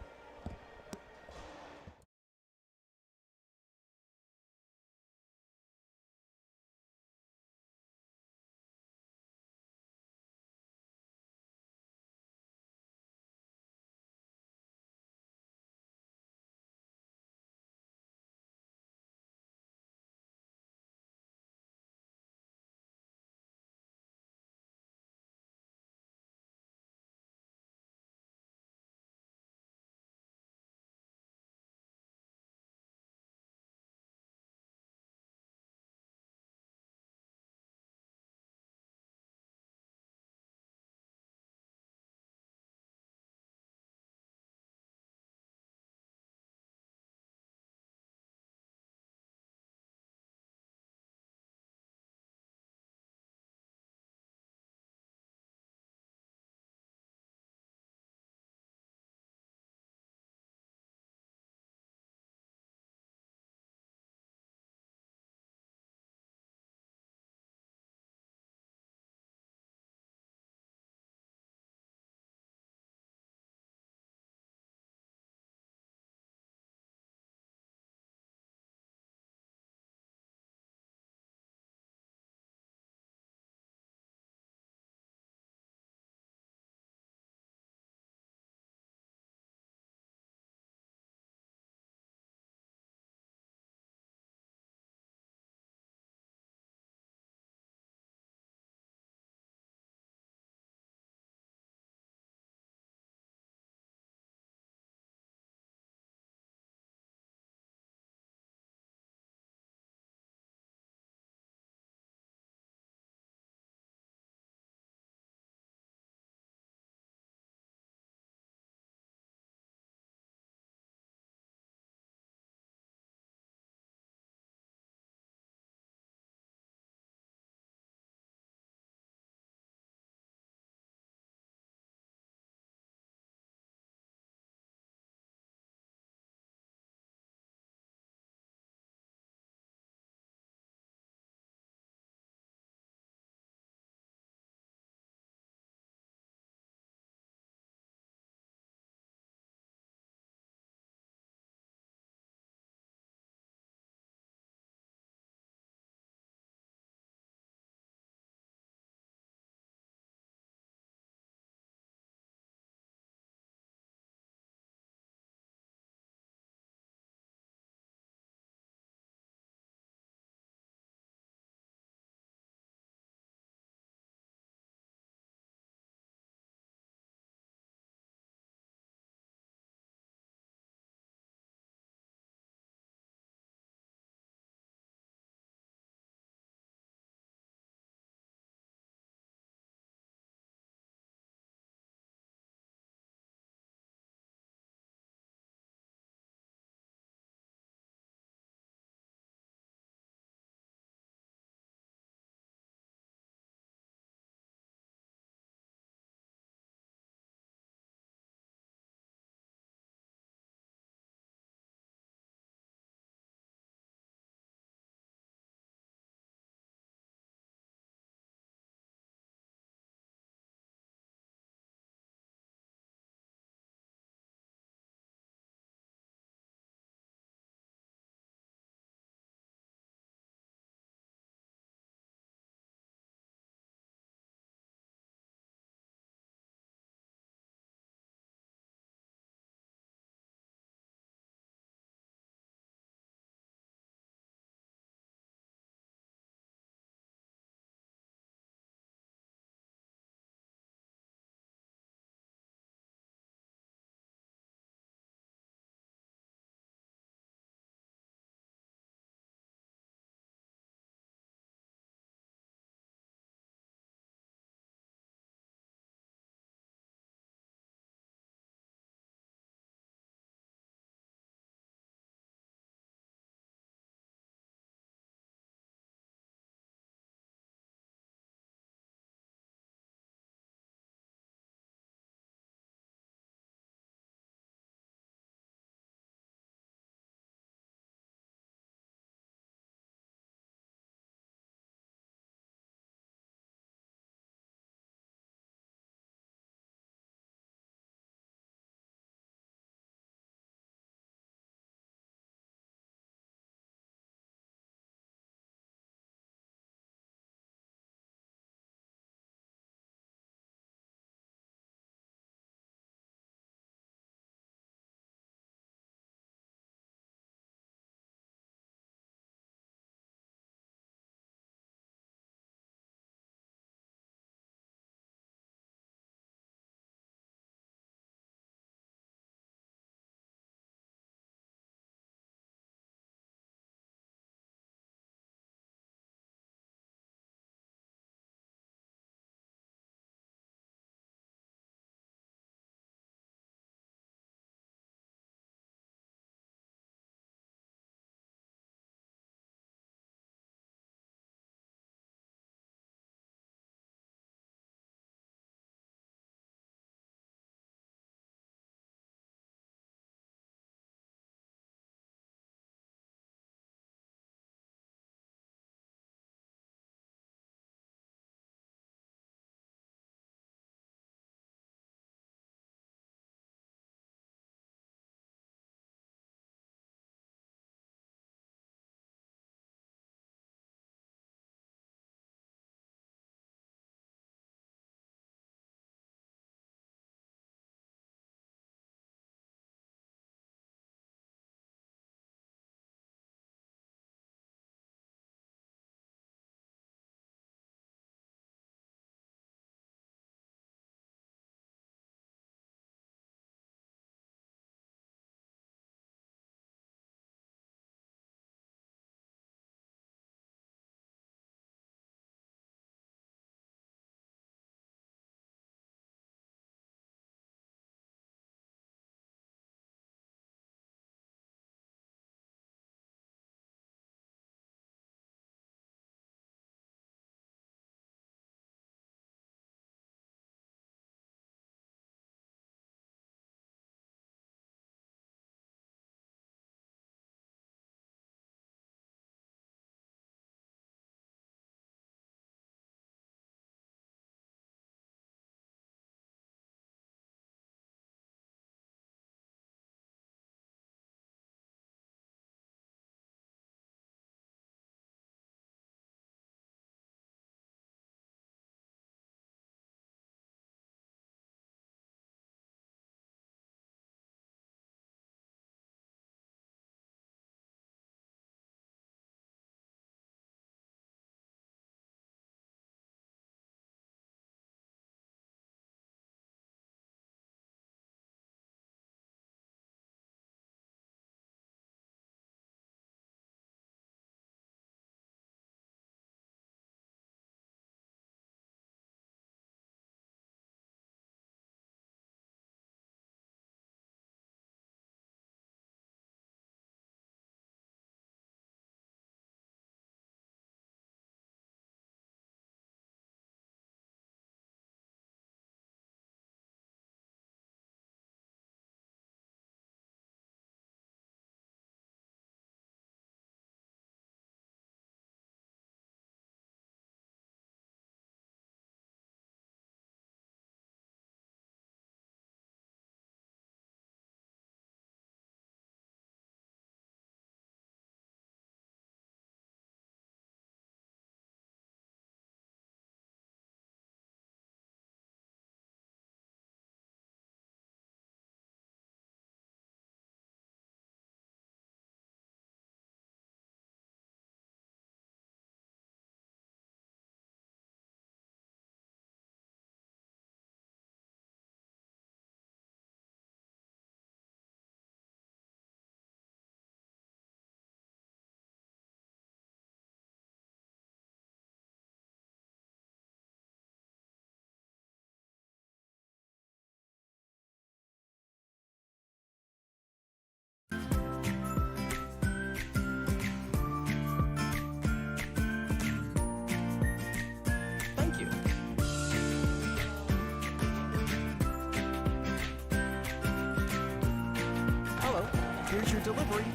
Here's your delivery.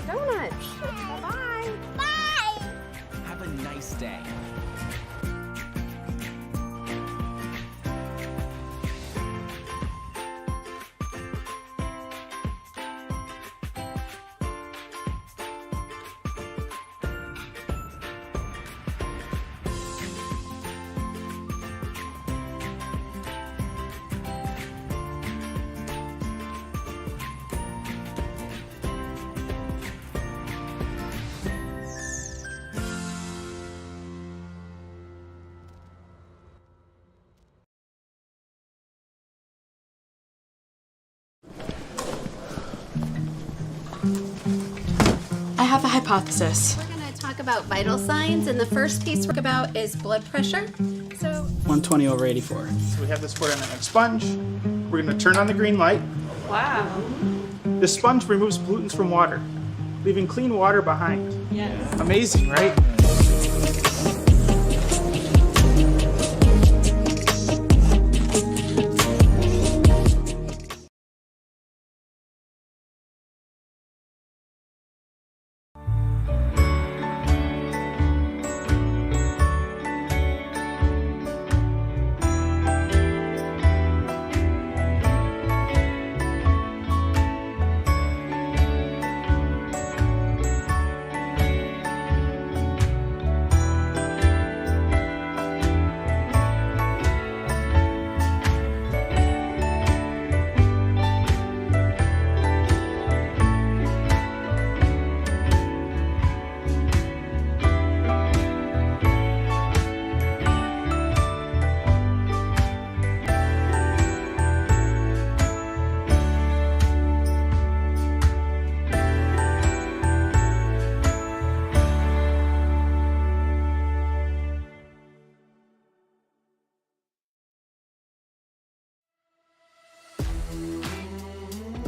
Donuts. Bye-bye. Bye. Have a nice day. I have a hypothesis. We're going to talk about vital signs, and the first piece we're talk about is blood pressure. So 120 over 84. So we have this $4.99 sponge. We're going to turn on the green light. Wow. The sponge removes pollutants from water, leaving clean water behind. Yes. Amazing, right?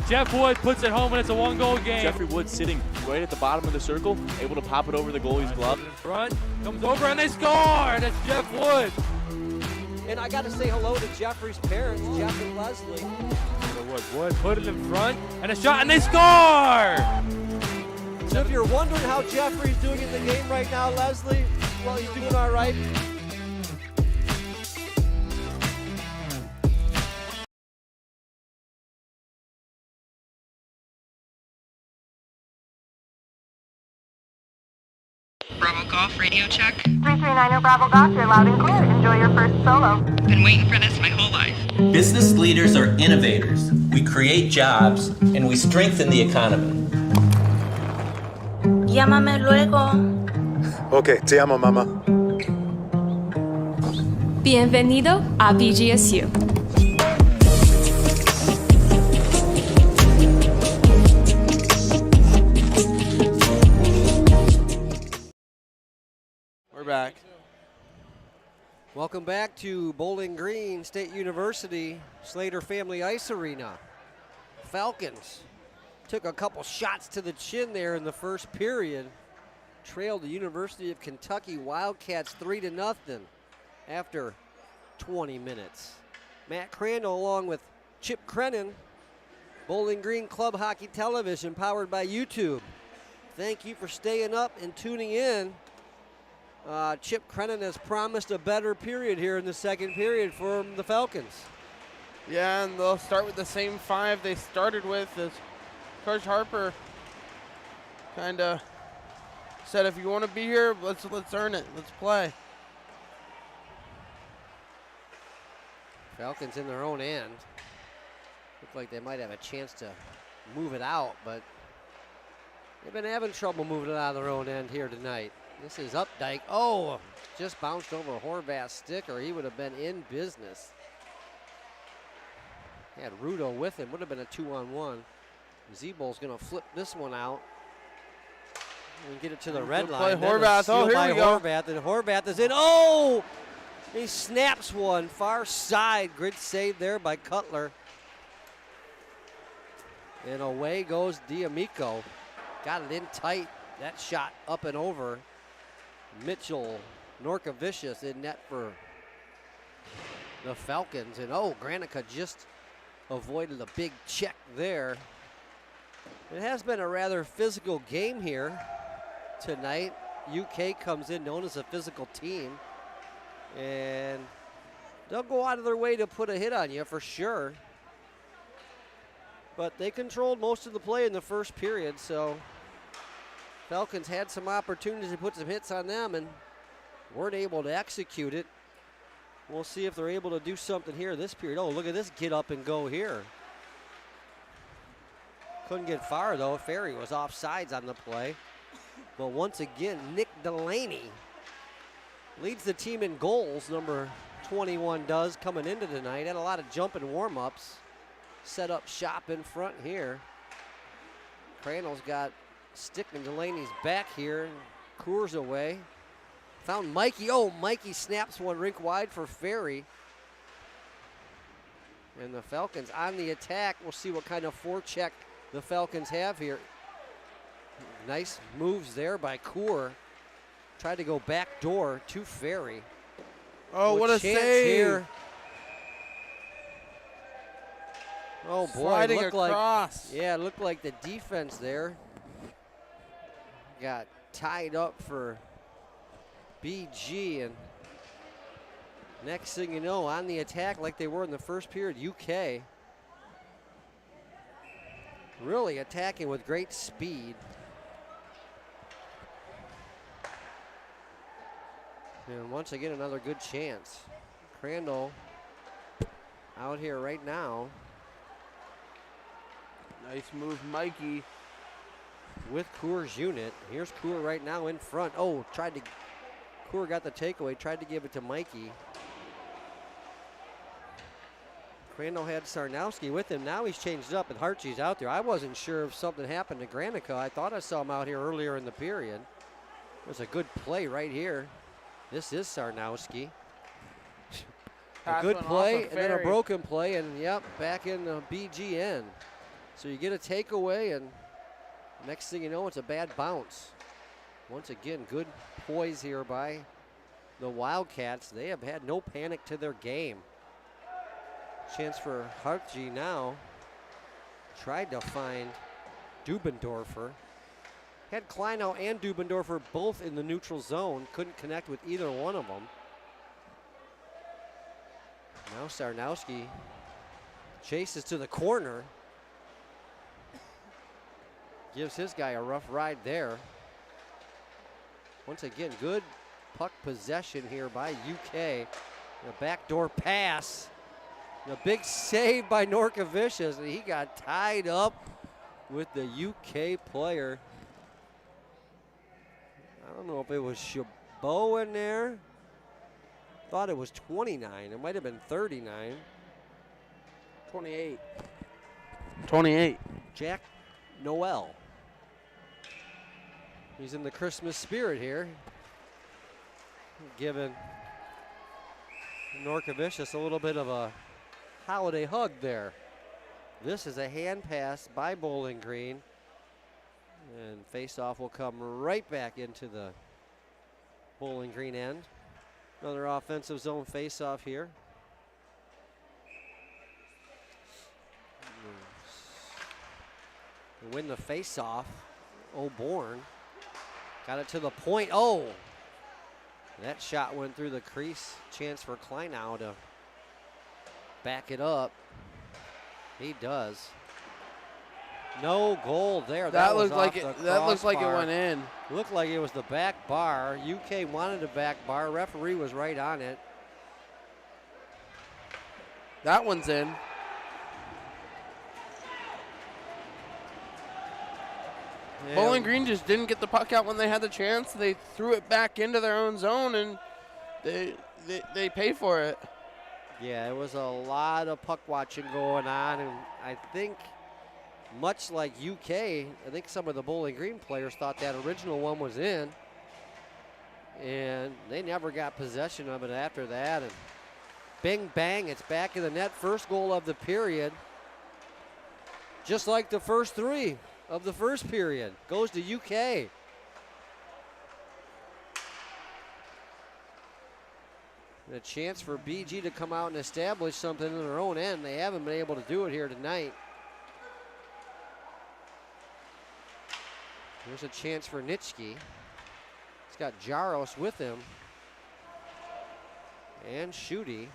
Jeff Wood puts it home and it's a one-goal game. Jeffrey Wood sitting right at the bottom of the circle, able to pop it over the goalie's glove. In front, comes over and they score! That's Jeff Wood. And I got to say hello to Jeffrey's parents, Jeff and Leslie. Wood put it in front and a shot and they score! So if you're wondering how Jeffrey's doing in the game right now, Leslie, well, he's doing all right. Bravo Golf radio check. 339er Bravo Golf, you're loud and clear. Enjoy your first solo. Been waiting for this my whole life. Business leaders are innovators. We create jobs and we strengthen the economy. Llámame luego. Okay, te amo, mama. Bienvenido a BGSU. We're back. Welcome back to Bowling Green State University Slater Family Ice Arena. Falcons took a couple shots to the chin there in the first period. Trailed the University of Kentucky Wildcats 3-0 after 20 minutes. Matt Crandall along with Chip Creinin, Bowling Green Club Hockey Television powered by YouTube. Thank you for staying up and tuning in. Chip Creinin has promised a better period here in the second period for the Falcons. Yeah, and they'll start with the same five they started with, as Coach Harper kind of said, if you want to be here, let's earn it. Let's play. Falcons in their own end. Look like they might have a chance to move it out, but they've been having trouble moving it out of their own end here tonight. This is Updike. Oh, just bounced over Horvath's stick, or he would have been in business. He had Rudo with him. Would have been a 2-on-1. Zebul's going to flip this one out and get it to the red line. Horvath. Oh, here we go. Horvath, and Horvath is in. Oh! He snaps one. Far side. Grid save there by Cutler. And away goes D'Amico. Got it in tight. That shot up and over. Mitchell Norkovicius in net for the Falcons. And oh, Granica just avoided a big check there. It has been a rather physical game here tonight. UK comes in known as a physical team, and they'll go out of their way to put a hit on you for sure. But they controlled most of the play in the first period, so Falcons had some opportunities to put some hits on them and weren't able to execute it. We'll see if they're able to do something here this period. Oh, look at this get up and go here. Couldn't get far though. Ferry was offsides on the play. But once again, Nick Delaney leads the team in goals. Number 21 does coming into tonight. Had a lot of jumping warm-ups. Set up shop in front here. Crandall's got stick in Delaney's back here. Coors away. Found Mikey. Oh, Mikey snaps one rink wide for Ferry. And the Falcons on the attack. We'll see what kind of forecheck the Falcons have here. Nice moves there by Coor. Tried to go back door to Ferry. Oh, what a chance save. Here. Oh, boy. Sliding Looked across. Like, yeah, it looked like the defense there got tied up for BG. And next thing you know, on the attack like they were in the first period, UK really attacking with great speed. And once again, another good chance. Crandall out here right now. Nice move, Mikey. With Coor's unit. Here's Coor right now in front. Oh, Coor got the takeaway, tried to give it to Mikey. Crandall had Sarnowski with him. Now he's changed up and Hartsy's out there. I wasn't sure if something happened to Granica. I thought I saw him out here earlier in the period. It was a good play right here. This is Sarnowski. A good play and then a broken play, and yep, back in the BGN. So you get a takeaway, and next thing you know, it's a bad bounce. Once again, good poise here by the Wildcats. They have had no panic to their game. Chance for Hartsey now. Tried to find Dubendorfer. Had Kleinau and Dubendorfer both in the neutral zone. Couldn't connect with either one of them. Now Sarnowski chases to the corner. Gives his guy a rough ride there. Once again, good puck possession here by UK. A backdoor pass. And a big save by Norkavicius, and he got tied up with the UK player. I don't know if it was Chabot in there. Thought it was 29. It might have been 39. 28. 28. Jack Noel. He's in the Christmas spirit here. Giving Norkavicius a little bit of a holiday hug there. This is a hand pass by Bowling Green. And face-off will come right back into the Bowling Green end. Another offensive zone face-off here. They win the face-off. O'Born got it to the point. Oh, that shot went through the crease. Chance for Kleinau to back it up. He does. No goal there. That looked like it. That looks like it went in. Looked like it was the back bar. UK wanted a back bar. Referee was right on it. That one's in. Yeah. Bowling Green just didn't get the puck out when they had the chance. They threw it back into their own zone, and they pay for it. Yeah, it was a lot of puck watching going on, and I think much like UK, I think some of the Bowling Green players thought that original one was in, and they never got possession of it after that. And bing, bang, it's back in the net. First goal of the period. Just like the first three of the first period. Goes to UK. a chance for BG to come out and establish something in their own end. They haven't been able to do it here tonight. Here's a chance for Nitschke. He's got Jaros with him. And Schutte.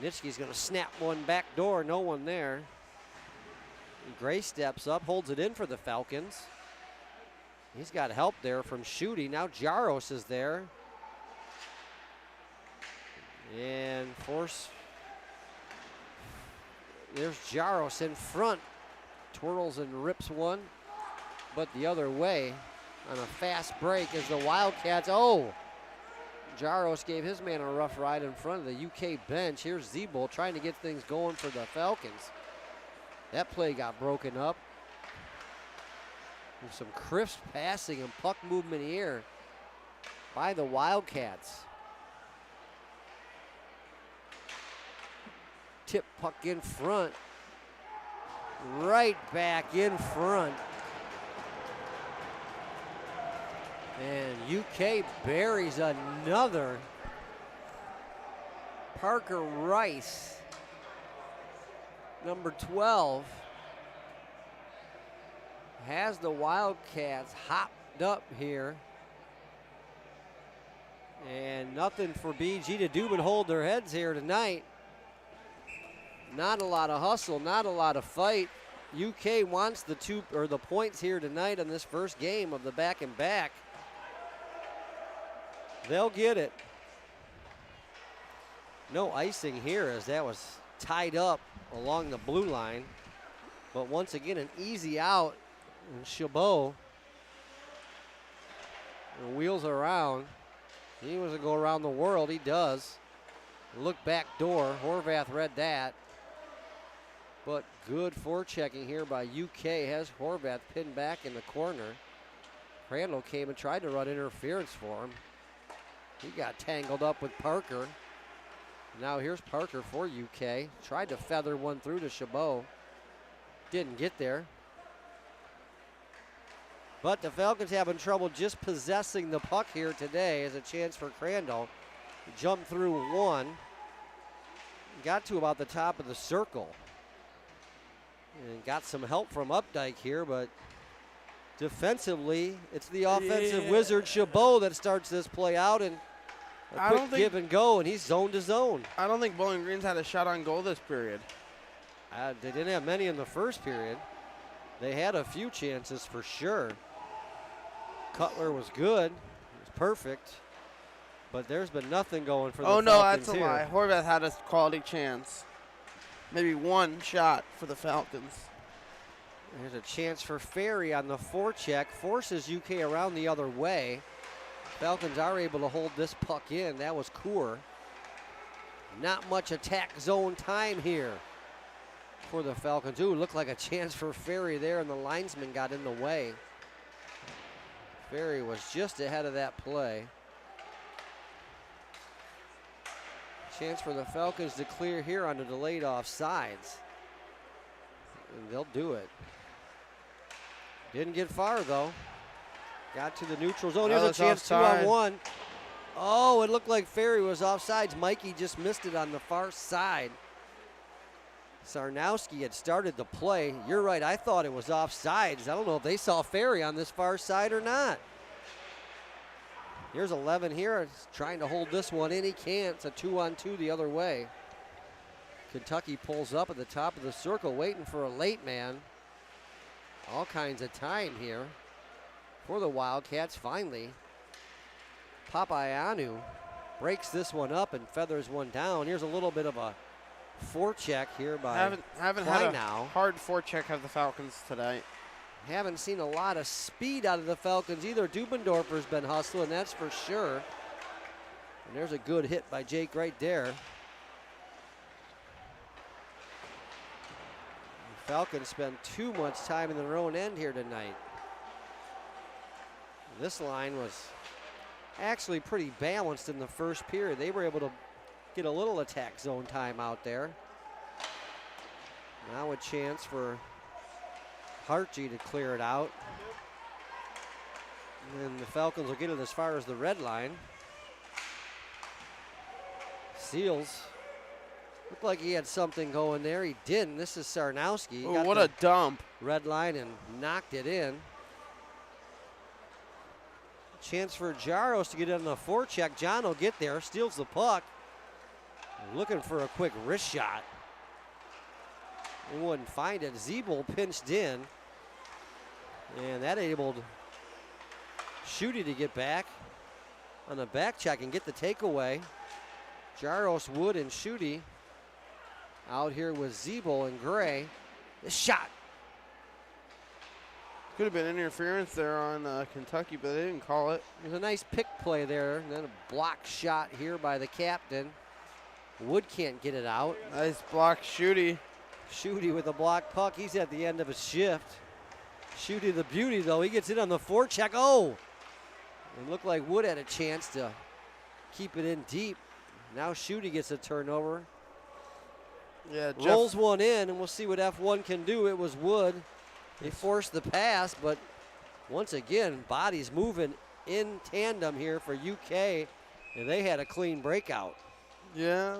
Nitschke's going to snap one back door, no one there. And Gray steps up, holds it in for the Falcons. He's got help there from Schutte. Now Jaros is there. And there's Jaros in front. Twirls and rips one. But the other way on a fast break is the Wildcats. Oh! Jaros gave his man a rough ride in front of the UK bench. Here's Zebo trying to get things going for the Falcons. That play got broken up. With some crisp passing and puck movement here by the Wildcats. Tip puck in front. Right back in front. And UK buries another. Parker Rice, number 12, has the Wildcats hopped up here. And nothing for BG to do but hold their heads here tonight. Not a lot of hustle, not a lot of fight. UK wants the points here tonight on this first game of the back and back. They'll get it. No icing here as that was tied up along the blue line. But once again, an easy out. And Chabot wheels around. He wants to go around the world. He does. Look back door. Horvath read that. But good forechecking here by UK. Has Horvath pinned back in the corner. Crandall came and tried to run interference for him. He got tangled up with Parker. Now here's Parker for UK. Tried to feather one through to Chabot. Didn't get there. But the Falcons having trouble just possessing the puck here today as a chance for Crandall. Jumped through one. Got to about the top of the circle. And got some help from Updike here, but defensively, it's the offensive wizard Chabot that starts this play out, and a quick give and go, and he's zone to zone. I don't think Bowling Green's had a shot on goal this period. They didn't have many in the first period. They had a few chances for sure. Cutler was good. It was perfect. But there's been nothing going for the Falcons. Oh, no, that's a here. lie. Horvath had a quality chance. Maybe one shot for the Falcons. There's a chance for Ferry on the forecheck. Forces UK around the other way. Falcons are able to hold this puck in. That was Coor. Not much attack zone time here for the Falcons. Ooh, looked like a chance for Ferry there, and the linesman got in the way. Ferry was just ahead of that play. Chance for the Falcons to clear here on the delayed offsides. And they'll do it. Didn't get far, though. Got to the neutral zone. Here's a chance, offside. 2-on-1. Oh, it looked like Ferry was offsides. Mikey just missed it on the far side. Sarnowski had started the play. You're right, I thought it was offsides. I don't know if they saw Ferry on this far side or not. Here's 11 here, trying to hold this one in. He can't. It's a 2-on-2 the other way. Kentucky pulls up at the top of the circle, waiting for a late man. All kinds of time here for the Wildcats. Finally, Papayanu breaks this one up and feathers one down. Here's a little bit of a forecheck here by haven't had a hard forecheck of the Falcons tonight. Haven't seen a lot of speed out of the Falcons either. Dubendorfer's been hustling, that's for sure. And there's a good hit by Jake right there. The Falcons spend too much time in their own end here tonight. This line was actually pretty balanced in the first period. They were able to get a little attack zone time out there. Now a chance for Hartje to clear it out. And the Falcons will get it as far as the red line. Seals. Looked like he had something going there. He didn't. This is Sarnowski. Oh, what a dump. Red line and knocked it in. Chance for Jaros to get in the forecheck. John will get there, steals the puck. Looking for a quick wrist shot. He wouldn't find it. Zeeble pinched in. And that enabled Schutte to get back on the back check and get the takeaway. Jaros, Wood, and Schutte out here with Zeeble and Gray. The shot. Could have been interference there on Kentucky, but they didn't call it. There's a nice pick play there, and then a block shot here by the captain. Wood can't get it out. Nice block, Schutte. Schutte with a block puck. He's at the end of his shift. Schutte the beauty, though. He gets it on the forecheck. Oh! It looked like Wood had a chance to keep it in deep. Now Schutte gets a turnover. Yeah, rolls one in, and we'll see what F1 can do. It was Wood. They forced the pass, but once again, bodies moving in tandem here for UK, and they had a clean breakout. Yeah.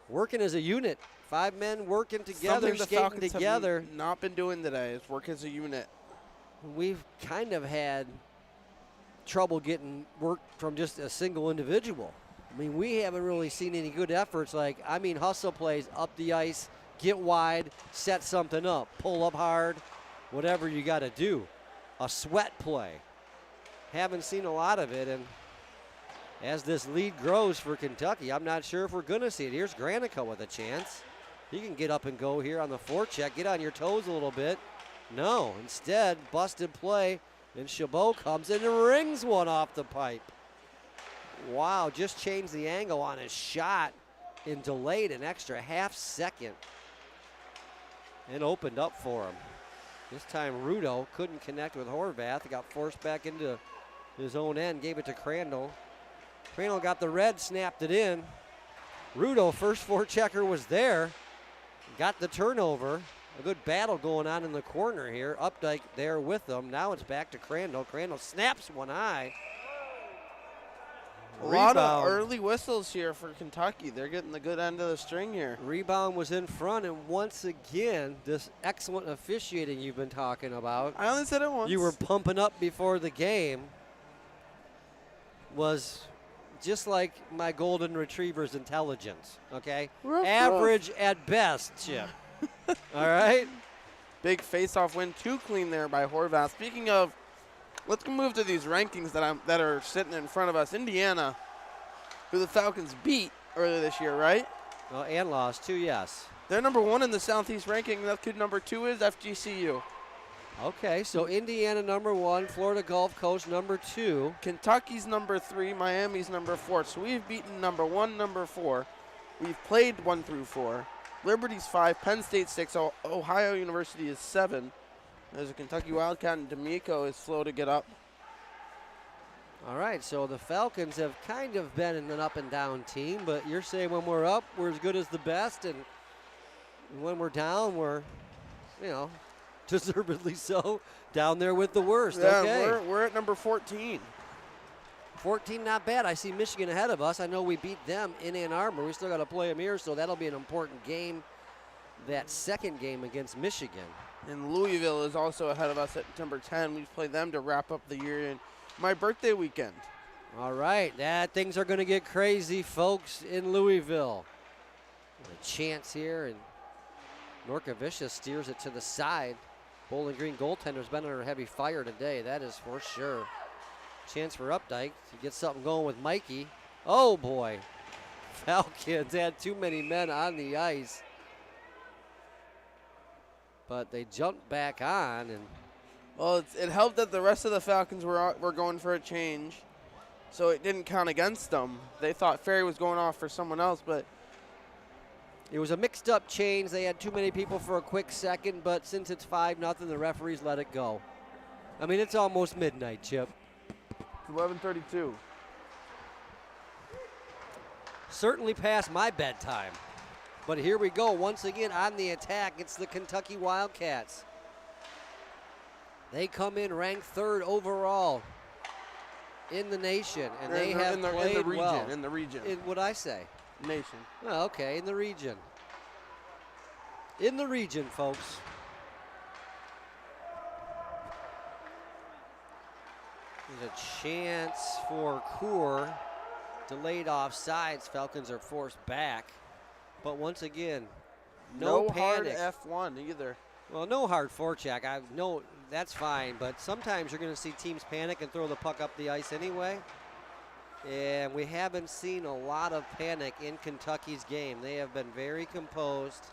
Working as a unit. 5 men working together, Something the skating Falcons together. have not been doing today is work as a unit. We've kind of had trouble getting work from just a single individual. I mean, we haven't really seen any good efforts hustle plays up the ice, get wide, set something up, pull up hard, whatever you got to do. A sweat play. Haven't seen a lot of it, and as this lead grows for Kentucky, I'm not sure if we're going to see it. Here's Granica with a chance. He can get up and go here on the forecheck, get on your toes a little bit. No, instead, busted play, and Chabot comes in and rings one off the pipe. Wow, just changed the angle on his shot and delayed an extra half second and opened up for him. This time Rudo couldn't connect with Horvath. Got forced back into his own end, gave it to Crandall. Crandall got the red, snapped it in. Rudo, first forechecker, was there. Got the turnover. A good battle going on in the corner here. Updike there with them. Now it's back to Crandall. Crandall snaps one eye. A lot of early whistles here for Kentucky. They're getting the good end of the string here. Rebound was in front, and once again, this excellent officiating you've been talking about. I only said it once. You were pumping up before the game. Was just like my golden retriever's intelligence, okay? Average at best, Chip. All right? Big face-off win, too clean there by Horvath. Speaking of, let's move to these rankings that are sitting in front of us. Indiana, who the Falcons beat earlier this year, right? And lost too, yes. They're number 1 in the Southeast ranking. That's who number 2 is, FGCU. Okay, so Indiana number 1, Florida Gulf Coast number 2. Kentucky's number 3, Miami's number 4. So we've beaten number 1, number 4. We've played 1 through 4. Liberty's 5, Penn State 6, Ohio University is 7. There's a Kentucky Wildcat, and D'Amico is slow to get up. All right, so the Falcons have kind of been in an up-and-down team, but you're saying when we're up, we're as good as the best, and when we're down, we're, deservedly so, down there with the worst. Yeah, okay. we're at number 14. 14, not bad. I see Michigan ahead of us. I know we beat them in Ann Arbor. We still got to play them here, so that'll be an important game, that second game against Michigan. And Louisville is also ahead of us at number 10. We play them to wrap up the year in my birthday weekend. All right, things are going to get crazy, folks, in Louisville. A chance here, and Norkovicia steers it to the side. Bowling Green goaltender's been under heavy fire today, that is for sure. Chance for Updike to get something going with Mikey. Oh, boy. Falcons had too many men on the ice. But they jumped back on. And well, it helped that the rest of the Falcons were going for a change, so it didn't count against them. They thought Ferry was going off for someone else, but it was a mixed-up change. They had too many people for a quick second, but since it's 5-0, the referees let it go. I mean, it's almost midnight, Chip. It's 11:32. Certainly past my bedtime. But here we go, once again on the attack. It's the Kentucky Wildcats. They come in ranked 3rd overall in the nation, and they have played well. In the region. What'd I say? Nation. Oh, okay, in the region. In the region, folks. There's a chance for Coeur. Delayed offsides. Falcons are forced back. But once again, no panic. Hard F1 either. Well, no hard forecheck. No, that's fine. But sometimes you're going to see teams panic and throw the puck up the ice anyway. And we haven't seen a lot of panic in Kentucky's game. They have been very composed,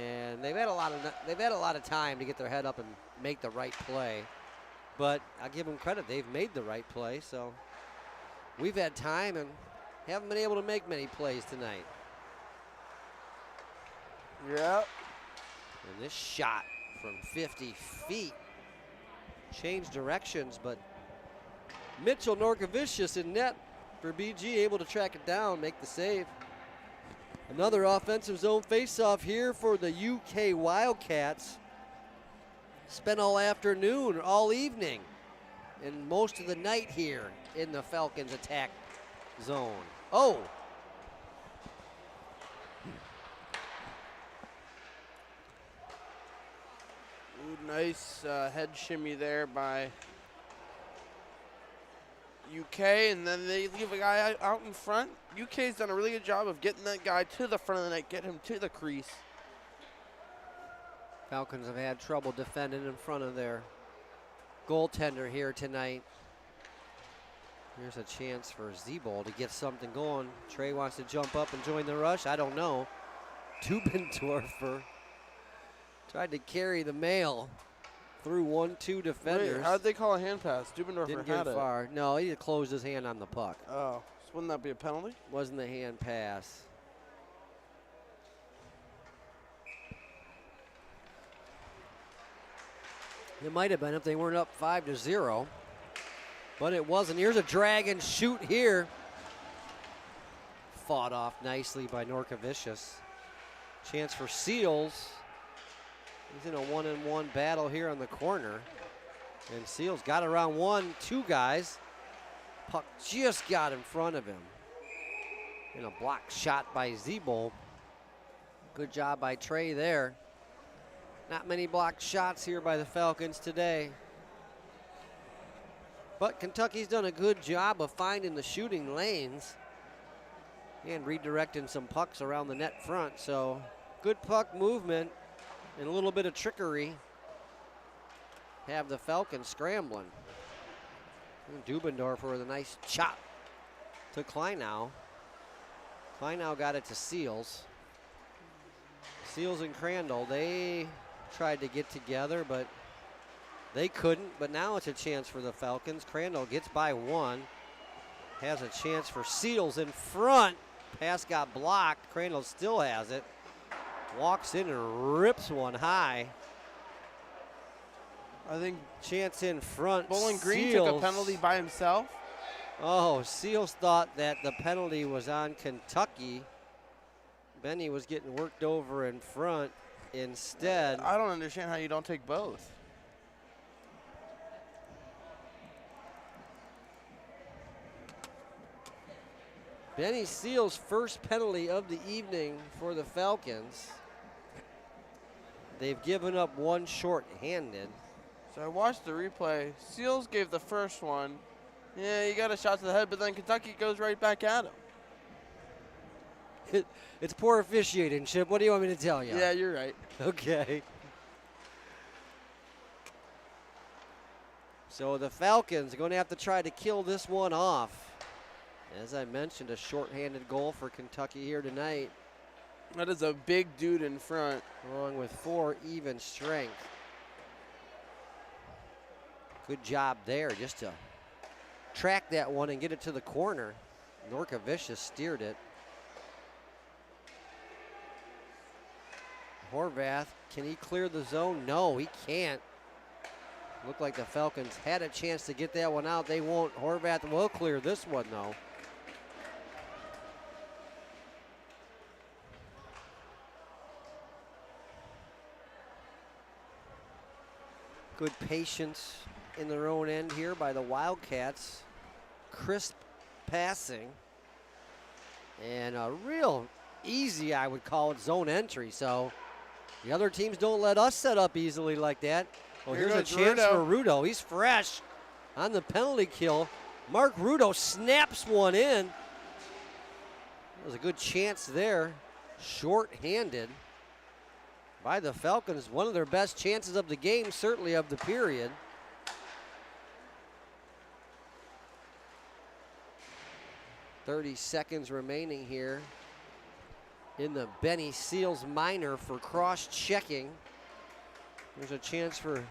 and they've had a lot of time to get their head up and make the right play. But I'll give them credit; they've made the right play. So we've had time and haven't been able to make many plays tonight. Yep. And this shot from 50 feet changed directions, but Mitchell Norkovicius in net for BG, able to track it down, make the save. Another offensive zone faceoff here for the UK Wildcats. Spent all afternoon, all evening, and most of the night here in the Falcons attack zone. Oh! Ooh, nice head shimmy there by UK, and then they leave a guy out in front. UK's done a really good job of getting that guy to the front of the net, get him to the crease. Falcons have had trouble defending in front of their goaltender here tonight. Here's a chance for Zebol to get something going. Trey wants to jump up and join the rush. I don't know. Dubendorfer tried to carry the mail through 1-2 defenders. Wait, how'd they call a hand pass? Dubendorfer didn't had get far. No, he closed his hand on the puck. Oh, so wouldn't that be a penalty? Wasn't the hand pass. It might have been if they weren't up 5-0, but it wasn't. Here's a drag and shoot here. Fought off nicely by Norkovicius. Chance for Seals. He's in a one-on-one battle here on the corner. And Seals got around 1-2 guys. Puck just got in front of him. And a block shot by Zebol. Good job by Trey there. Not many blocked shots here by the Falcons today. But Kentucky's done a good job of finding the shooting lanes and redirecting some pucks around the net front. So good puck movement and a little bit of trickery have the Falcons scrambling. And Dubendorfer with a nice chop to Kleinow. Kleinow got it to Seals. Seals and Crandall, they tried to get together, but they couldn't. But now it's a chance for the Falcons. Crandall gets by one. Has a chance for Seals in front. Pass got blocked. Crandall still has it. Walks in and rips one high. I think chance in front. Bowling Green Seals took a penalty by himself. Oh, Seals thought that the penalty was on Kentucky. Benny was getting worked over in front instead. I don't understand how you don't take both. Benny Seals' first penalty of the evening for the Falcons. They've given up one short-handed. So I watched the replay. Seals gave the first one. Yeah, he got a shot to the head, but then Kentucky goes right back at him. It's poor officiating, Chip. What do you want me to tell you? Yeah, you're right. Okay. So the Falcons are going to have to try to kill this one off. As I mentioned, a shorthanded goal for Kentucky here tonight. That is a big dude in front. Along with 4 even strength. Good job there just to track that one and get it to the corner. Norkovicius steered it. Horvath, can he clear the zone? No, he can't. Looked like the Falcons had a chance to get that one out. They won't. Horvath will clear this one, though. Good patience in their own end here by the Wildcats. Crisp passing. And a real easy, I would call it, zone entry. So the other teams don't let us set up easily like that. Well, here's a chance for Rudo. He's fresh on the penalty kill. Mark Rudo snaps one in. There's a good chance there. Short-handed by the Falcons. One of their best chances of the game, certainly of the period. .30 seconds remaining here in the Benny Seals minor for cross-checking. There's a chance for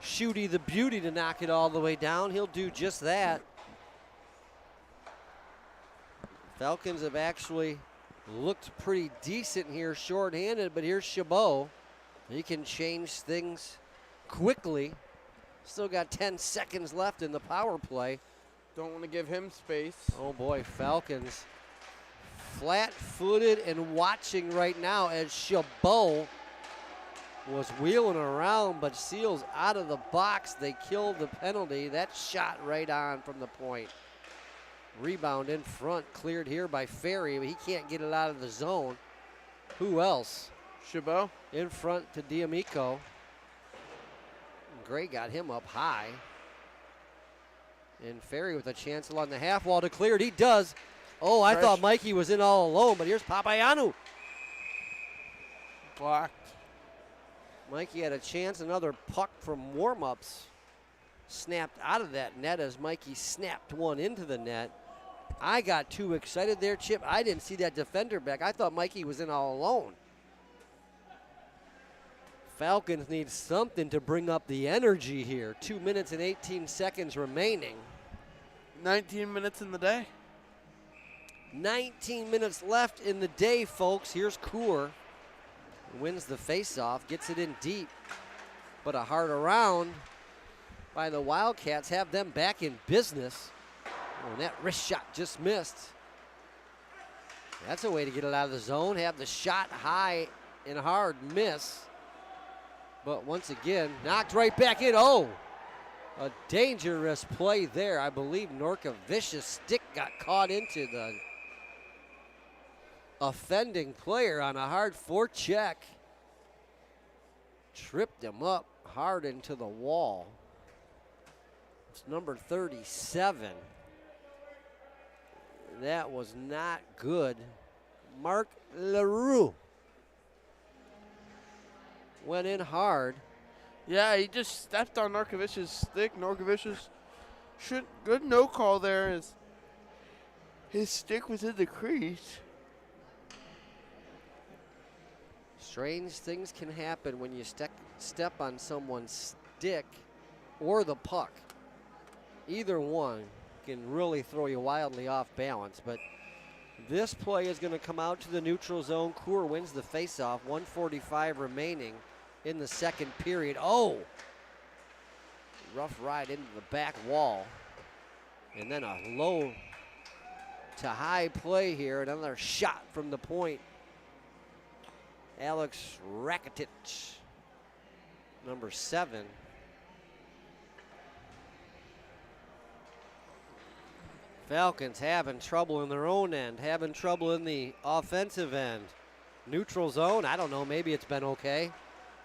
Shooty the Beauty to knock it all the way down. He'll do just that. Falcons have actually looked pretty decent here, short-handed, but here's Chabot. He can change things quickly. Still got 10 seconds left in the power play. Don't want to give him space. Oh boy, Falcons flat-footed and watching right now as Chabot was wheeling around, but Seals out of the box. They killed the penalty. That shot right on from the point. Rebound in front, cleared here by Ferry, but he can't get it out of the zone. Who else? Chabot. In front to D'Amico. Gray got him up high. And Ferry with a chance along the half wall to clear it. He does. Oh, I thought Mikey was in all alone, but here's Papayanu. Blocked. Mikey had a chance. Another puck from warm-ups snapped out of that net as Mikey snapped one into the net. I got too excited there, Chip. I didn't see that defender back. I thought Mikey was in all alone. Falcons need something to bring up the energy here. 2 minutes and 18 seconds remaining. 19 minutes in the day. 19 minutes left in the day, folks. Here's Coor. Wins the faceoff, gets it in deep. But a hard around by the Wildcats have them back in business. Oh, and that wrist shot just missed. That's a way to get it out of the zone. Have the shot high and hard miss. But once again, knocked right back in. Oh, a dangerous play there. I believe Norkovic's stick got caught into the offending player on a hard forecheck. Tripped him up hard into the wall. It's number 37. That was not good. Mark LaRue went in hard. Yeah, he just stepped on Norkovic's stick. Norkovic's good no call there as his stick was in the crease. Strange things can happen when you step on someone's stick or the puck. Either one can really throw you wildly off balance, but this play is going to come out to the neutral zone. Coor wins the faceoff, 1:45 remaining in the second period. Oh, rough ride into the back wall. And then a low to high play here. Another shot from the point. Alex Rakitic, number 7. Falcons having trouble in their own end, having trouble in the offensive end. Neutral zone, I don't know, maybe it's been okay.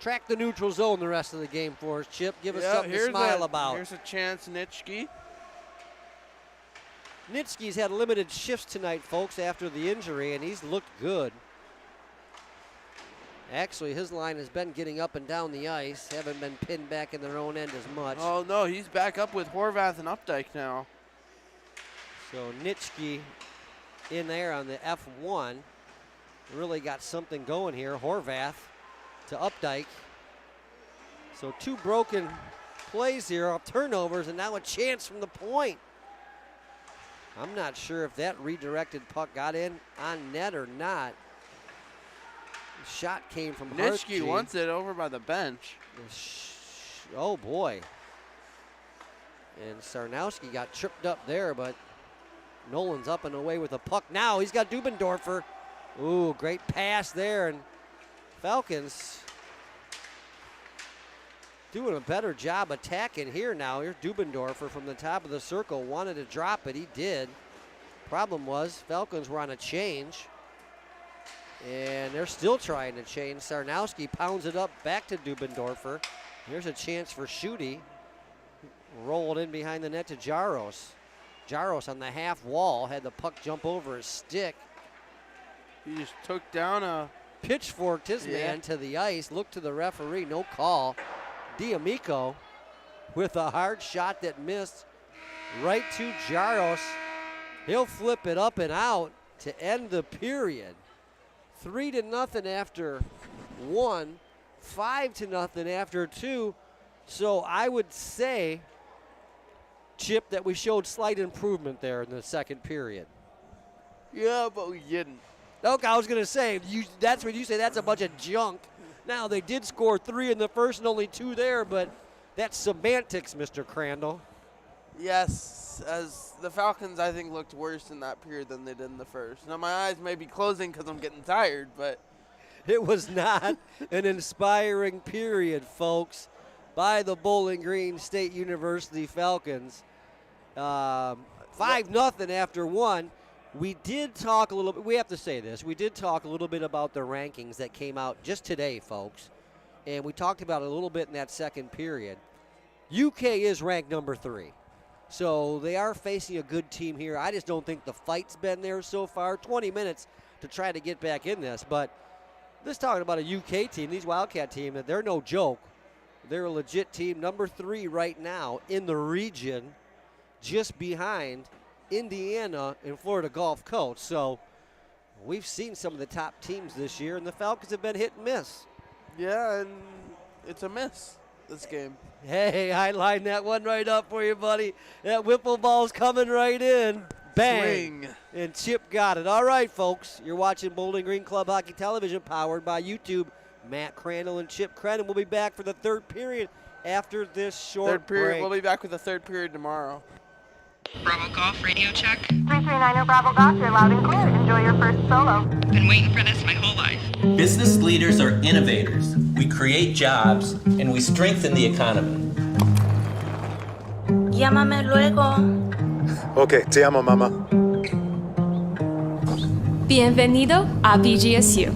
Track the neutral zone the rest of the game for us, Chip. Give us something to smile about. Here's a chance, Nitschke. Nitschke's had limited shifts tonight, folks, after the injury, and he's looked good. Actually, his line has been getting up and down the ice, haven't been pinned back in their own end as much. Oh, no, he's back up with Horvath and Updike now. So Nitschke in there on the F1. Really got something going here. Horvath to Updike. So 2 broken plays here, turnovers, and now a chance from the point. I'm not sure if that redirected puck got in on net or not. The shot came from Nitschke wants it over by the bench. Oh boy. And Sarnowski got tripped up there, but Nolan's up and away with the puck. Now he's got Dubendorfer. Ooh, great pass there. And Falcons doing a better job attacking here now. Here's Dubendorfer from the top of the circle. Wanted to drop it. He did. Problem was, Falcons were on a change, and they're still trying to change. Sarnowski pounds it up back to Dubendorfer. Here's a chance for Schutte. Rolled in behind the net to Jaros. Jaros on the half wall, had the puck jump over his stick. He just took down a... Pitchforked his man to the ice, looked to the referee, no call. D'Amico with a hard shot that missed right to Jaros. He'll flip it up and out to end the period. 3-0 after 1, 5-0 after 2. So I would say, Chip, that we showed slight improvement there in the second period. Yeah, but we didn't. Okay, I was going to say, that's when you say that's a bunch of junk. Now, they did score 3 in the first and only 2 there, but that's semantics, Mr. Crandall. Yes, as the Falcons, I think, looked worse in that period than they did in the first. Now, my eyes may be closing because I'm getting tired, but... It was not an inspiring period, folks, by the Bowling Green State University Falcons. 5-0 after 1. We did talk a little bit, we have to say this, we did talk a little bit about the rankings that came out just today, folks. And we talked about it a little bit in that second period. UK is ranked number 3. So they are facing a good team here. I just don't think the fight's been there so far. 20 minutes to try to get back in this. But this talking about a UK team, these Wildcat team, that they're no joke. They're a legit team, number 3 right now in the region, just behind Indiana and Florida Gulf Coast. So we've seen some of the top teams this year, and the Falcons have been hit and miss. Yeah, and it's a miss, this game. Hey, I lined that one right up for you, buddy. That Whipple ball's coming right in. Bang. Swing. And Chip got it. All right, folks. You're watching Bowling Green Club Hockey Television, powered by YouTube. Matt Crandall and Chip Creinin will be back for the third period after this short break. We'll be back with the third period tomorrow. Bravo Golf radio check. 339er Bravo Golf, you're loud and clear. Enjoy your first solo. Been waiting for this my whole life. Business leaders are innovators. We create jobs and we strengthen the economy. Llámame luego. Ok, te amo, mamá. Bienvenido a BGSU.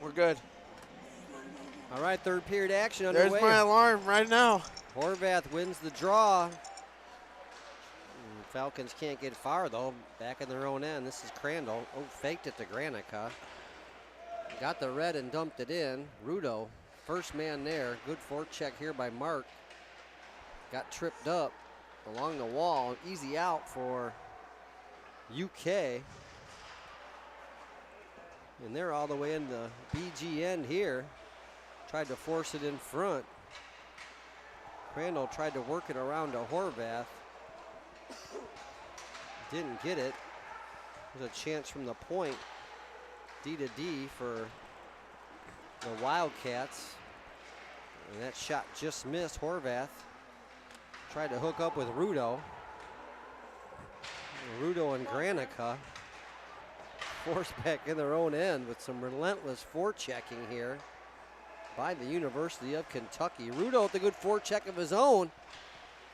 We're good. All right, third period action There's underway. my alarm right now. Horvath wins the draw. Falcons can't get far, though. Back in their own end. This is Crandall. Oh, faked it to Granica. Got the red and dumped it in. Rudo, first man there. Good forecheck here by Mark. Got tripped up along the wall. Easy out for UK. And they're all the way in the BG end here. Tried to force it in front. Crandall tried to work it around to Horvath. Didn't get it. There's a chance from the point. D to D for the Wildcats. And that shot just missed. Horvath tried to hook up with Rudo. Rudo and Granica forced back in their own end with some relentless forechecking here by the University of Kentucky. Rudo with a good forecheck of his own.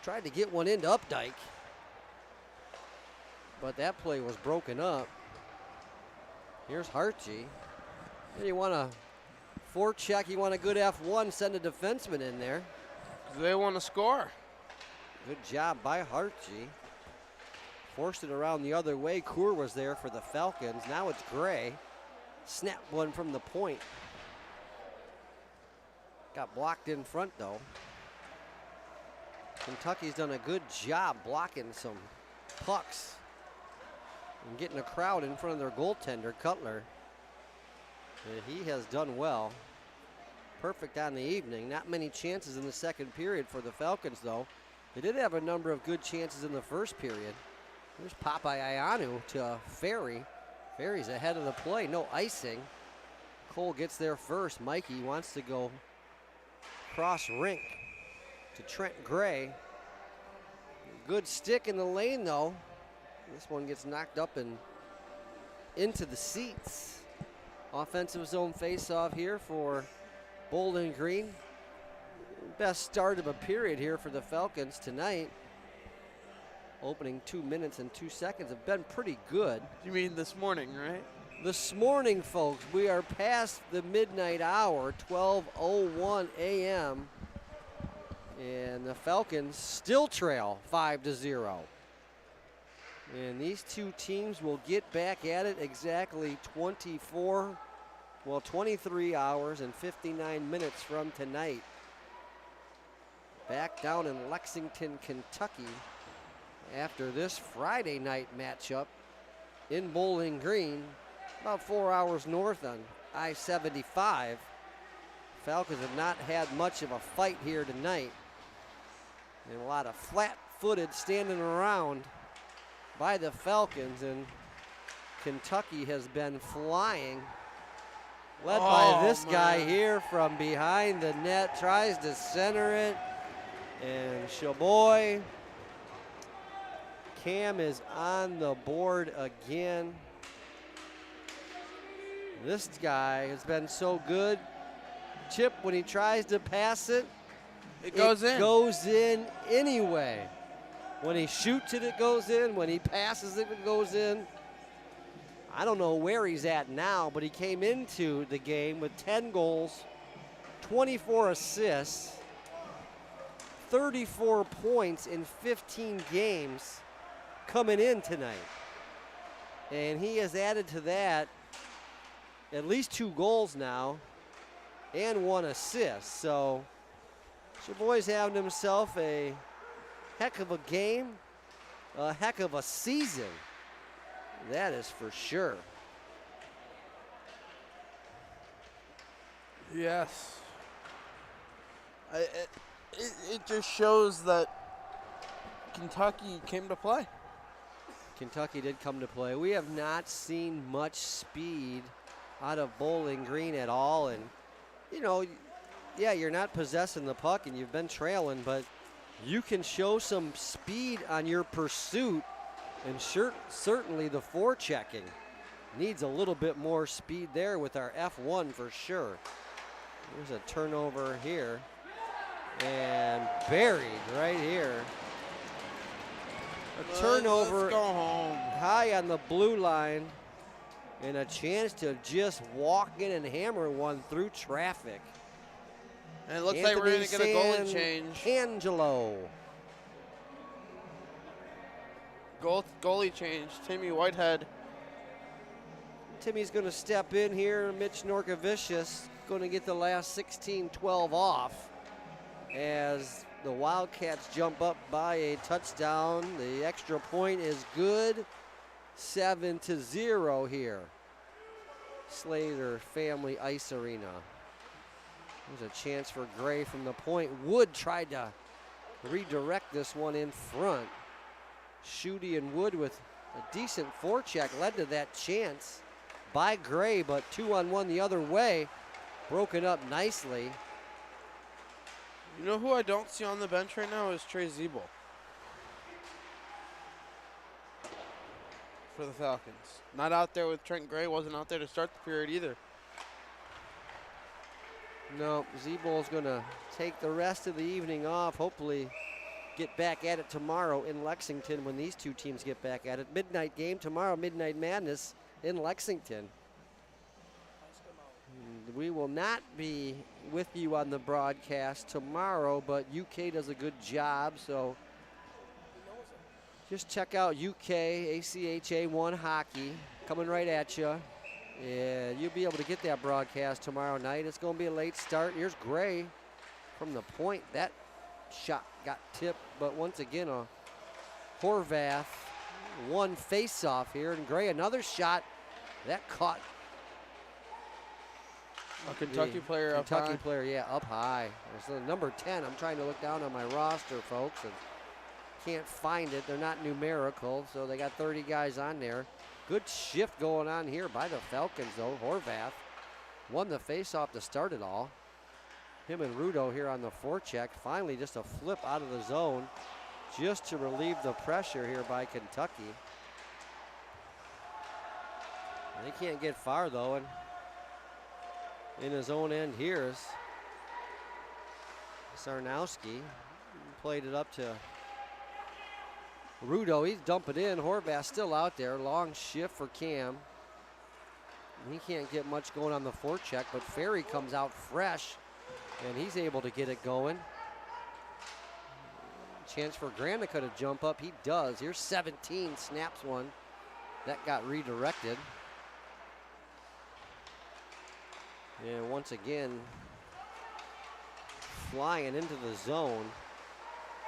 Tried to get one into Updike, but that play was broken up. Here's Hartje. You want a forecheck, you want a good F1, send a defenseman in there. They want to score. Good job by Hartje. Forced it around the other way. Coor was there for the Falcons. Now it's Gray. Snap one from the point. Got blocked in front, though. Kentucky's done a good job blocking some pucks and getting a crowd in front of their goaltender, Cutler. And he has done well. Perfect on the evening. Not many chances in the second period for the Falcons, though. They did have a number of good chances in the first period. There's Popeye Ianu to Ferry. Ferry's ahead of the play. No icing. Cole gets there first. Mikey wants to go cross rink to Trent Gray. Good stick in the lane, though. This one gets knocked up and into the seats. Offensive zone face-off here for Bowling Green. Best start of a period here for the Falcons tonight. Opening 2 minutes and 2 seconds have been pretty good. You mean this morning, right? This morning, folks, we are past the midnight hour, 12:01 a.m. And the Falcons still trail 5-0. And these two teams will get back at it exactly 23 hours and 59 minutes from tonight. Back down in Lexington, Kentucky, after this Friday night matchup in Bowling Green, about 4 hours north on I-75. Falcons have not had much of a fight here tonight. And a lot of flat-footed standing around by the Falcons, and Kentucky has been flying. Led by this guy here from behind the net, tries to center it, and Shaboy. Cam is on the board again. This guy has been so good. Chip, when he tries to pass it, it goes in anyway. When he shoots it, it goes in. When he passes it, it goes in. I don't know where he's at now, but he came into the game with 10 goals, 24 assists, 34 points in 15 games coming in tonight. And he has added to that at least 2 goals now and 1 assist. So Shaboy's having himself a heck of a game, a heck of a season. That is for sure. Yes. It just shows that Kentucky came to play. Kentucky did come to play. We have not seen much speed out of Bowling Green at all. And, you know, yeah, you're not possessing the puck and you've been trailing, but you can show some speed on your pursuit, and certainly the forechecking needs a little bit more speed there with our F1 for sure. There's a turnover here, and buried right here. A turnover Let's go home. High on the blue line And a chance to just walk in and hammer one through traffic. And it looks like we're going to get a goalie change. Angelo. Goalie change, Timmy Whitehead. Timmy's going to step in here. Mitch Norkovicius going to get the last 16-12 off as the Wildcats jump up by a touchdown. The extra point is good. 7-0 here. Slater Family Ice Arena. There's a chance for Gray from the point. Wood tried to redirect this one in front. Schutte and Wood with a decent forecheck led to that chance by Gray, but 2-on-1 the other way. Broken up nicely. You know who I don't see on the bench right now is Trey Zeeble for the Falcons. Not out there with Trent Gray, wasn't out there to start the period either. No, Zeeble's going to take the rest of the evening off. Hopefully get back at it tomorrow in Lexington when these two teams get back at it. Midnight game tomorrow, Midnight Madness in Lexington. We will not be with you on the broadcast tomorrow, but UK does a good job, so just check out UK ACHA 1 Hockey coming right at you. And you'll be able to get that broadcast tomorrow night. It's going to be a late start. Here's Gray from the point. That shot got tipped, but once again, a Horvath one face-off here, and Gray another shot. That caught a Kentucky player up high. Kentucky player, yeah, up high. So number 10, I'm trying to look down on my roster, folks, and can't find it. They're not numerical, so they got 30 guys on there. Good shift going on here by the Falcons, though. Horvath won the face-off to start it all. Him and Rudo here on the forecheck. Finally, just a flip out of the zone just to relieve the pressure here by Kentucky. They can't get far, though, and in his own end here is Sarnowski. Played it up to Rudo. He's dumping it in. Horvath still out there. Long shift for Cam. He can't get much going on the forecheck, but Ferry comes out fresh, and he's able to get it going. Chance for Granica to jump up. He does. Here's 17. Snaps one. That got redirected. And once again, flying into the zone.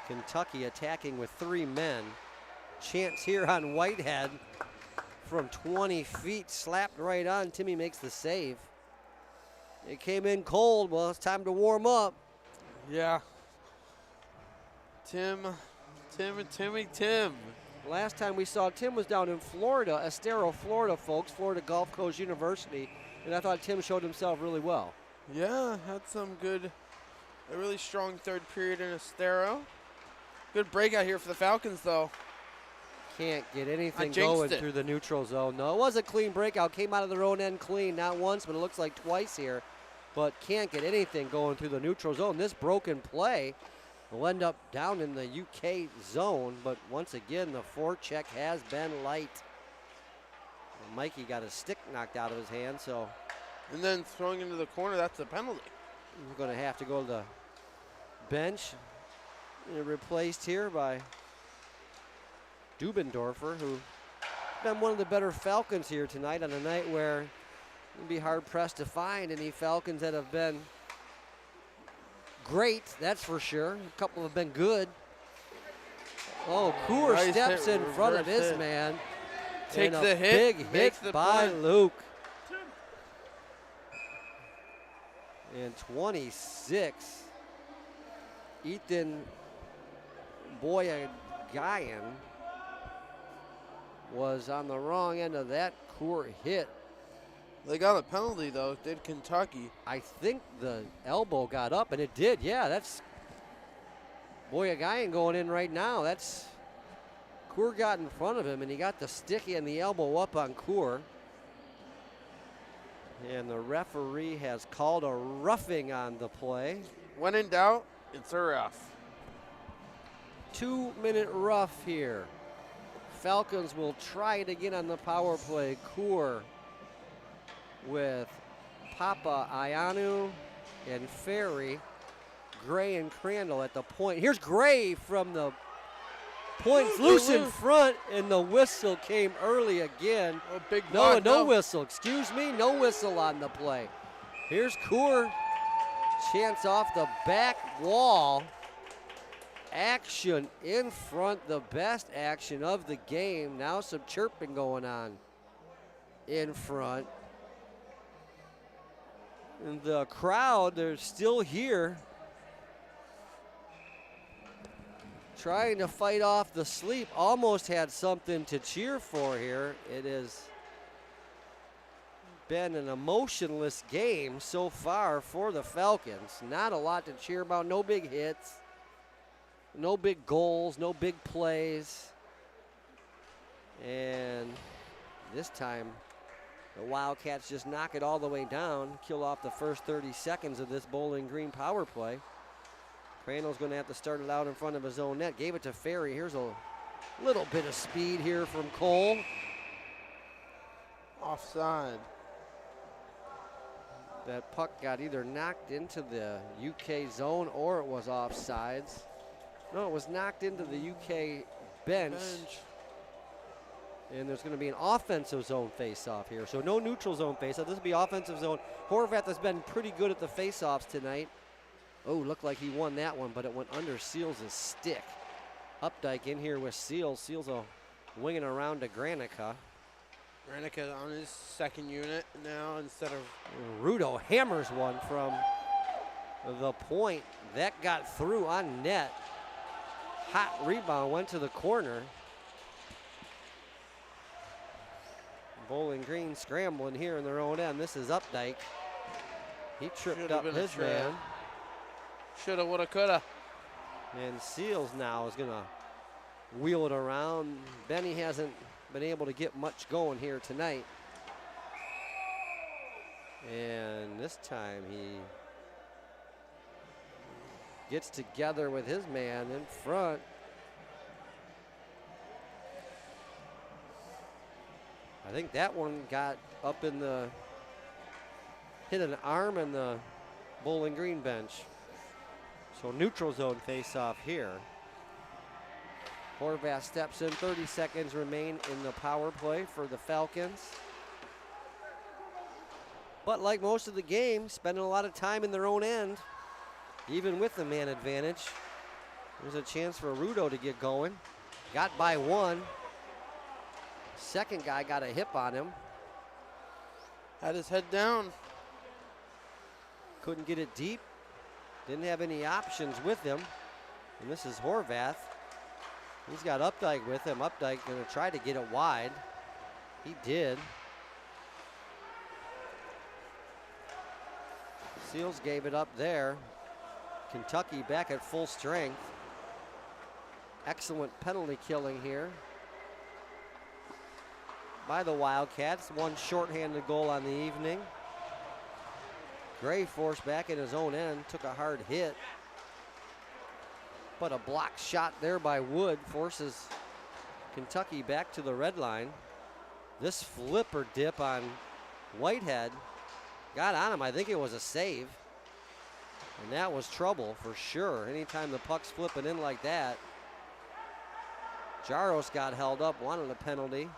Kentucky attacking with 3 men. Chance here on Whitehead from 20 feet, slapped right on. Timmy makes the save. It came in cold. Well, it's time to warm up. Yeah. Tim. Last time we saw Tim was down in Florida, Estero, Florida, folks, Florida Gulf Coast University, and I thought Tim showed himself really well. Yeah, had some good, a really strong third period in Estero. Good breakout here for the Falcons, though. Can't get anything going through the neutral zone. No, it was a clean breakout. Came out of their own end clean, not once, but it looks like twice here. But can't get anything going through the neutral zone. This broken play will end up down in the UK zone, but once again, the forecheck has been light. And Mikey got his stick knocked out of his hand, so. And then throwing into the corner, that's a penalty. He's going to have to go to the bench. Replaced here by Dubendorfer, who's been one of the better Falcons here tonight on a night where you'd be hard-pressed to find any Falcons that have been great, that's for sure. A couple have been good. Oh, Coor nice steps in front of this man. Take and the a hit. Big hit by Luke. And 26, Ethan Boyagayan was on the wrong end of that Coor hit. They got a penalty, though, did Kentucky. I think the elbow got up, and it did. Yeah, that's Boyagayan going in right now. That's Coor got in front of him, and he got the sticky and the elbow up on Coor. And the referee has called a roughing on the play. When in doubt, it's a rough. 2-minute rough here. Falcons will try it again on the power play. Coor with Papa Ianu and Ferry, Gray and Crandall at the point. Here's Gray from the point, loose in front, and the whistle came early again. Oh, big no, block, no whistle. Excuse me, no whistle on the play. Here's Coor, chance off the back wall. Action in front, the best action of the game. Now some chirping going on in front. And the crowd, they're still here, trying to fight off the sleep. Almost had something to cheer for here. It has been an emotionless game so far for the Falcons. Not a lot to cheer about, no big hits. No big goals, no big plays. And this time, the Wildcats just knock it all the way down, kill off the first 30 seconds of this Bowling Green power play. Crandall's going to have to start it out in front of his own net. Gave it to Ferry. Here's a little bit of speed here from Cole. Offside. That puck got either knocked into the UK zone or it was offsides. No, it was knocked into the UK bench. And there's going to be an offensive zone face-off here. So no neutral zone face-off. This will be offensive zone. Horvath has been pretty good at the face-offs tonight. Oh, looked like he won that one, but it went under Seals' stick. Updike in here with Seals. Seals winging around to Granica. Granica on his second unit now instead of... Rudo hammers one from the point. That got through on net. Hot rebound, went to the corner. Bowling Green scrambling here in their own end. This is Updike. He tripped up his man. Shoulda, woulda, coulda. And Seals now is going to wheel it around. Benny hasn't been able to get much going here tonight. And this time he gets together with his man in front. I think that one got up in the, hit an arm in the Bowling Green bench. So neutral zone face-off here. Horvath steps in, 30 seconds remain in the power play for the Falcons. But like most of the game, spending a lot of time in their own end, even with the man advantage. There's a chance for Rudo to get going. Got by one. Second guy got a hip on him. Had his head down. Couldn't get it deep. Didn't have any options with him. And this is Horvath. He's got Updike with him. Updike gonna try to get it wide. He did. Seals gave it up there. Kentucky back at full strength. Excellent penalty killing here by the Wildcats. One shorthanded goal on the evening. Gray forced back in his own end, took a hard hit. But a block shot there by Wood forces Kentucky back to the red line. This flipper dip on Whitehead got on him. I think it was a save. And that was trouble for sure. Anytime the puck's flipping in like that. Jaros got held up, wanted a penalty.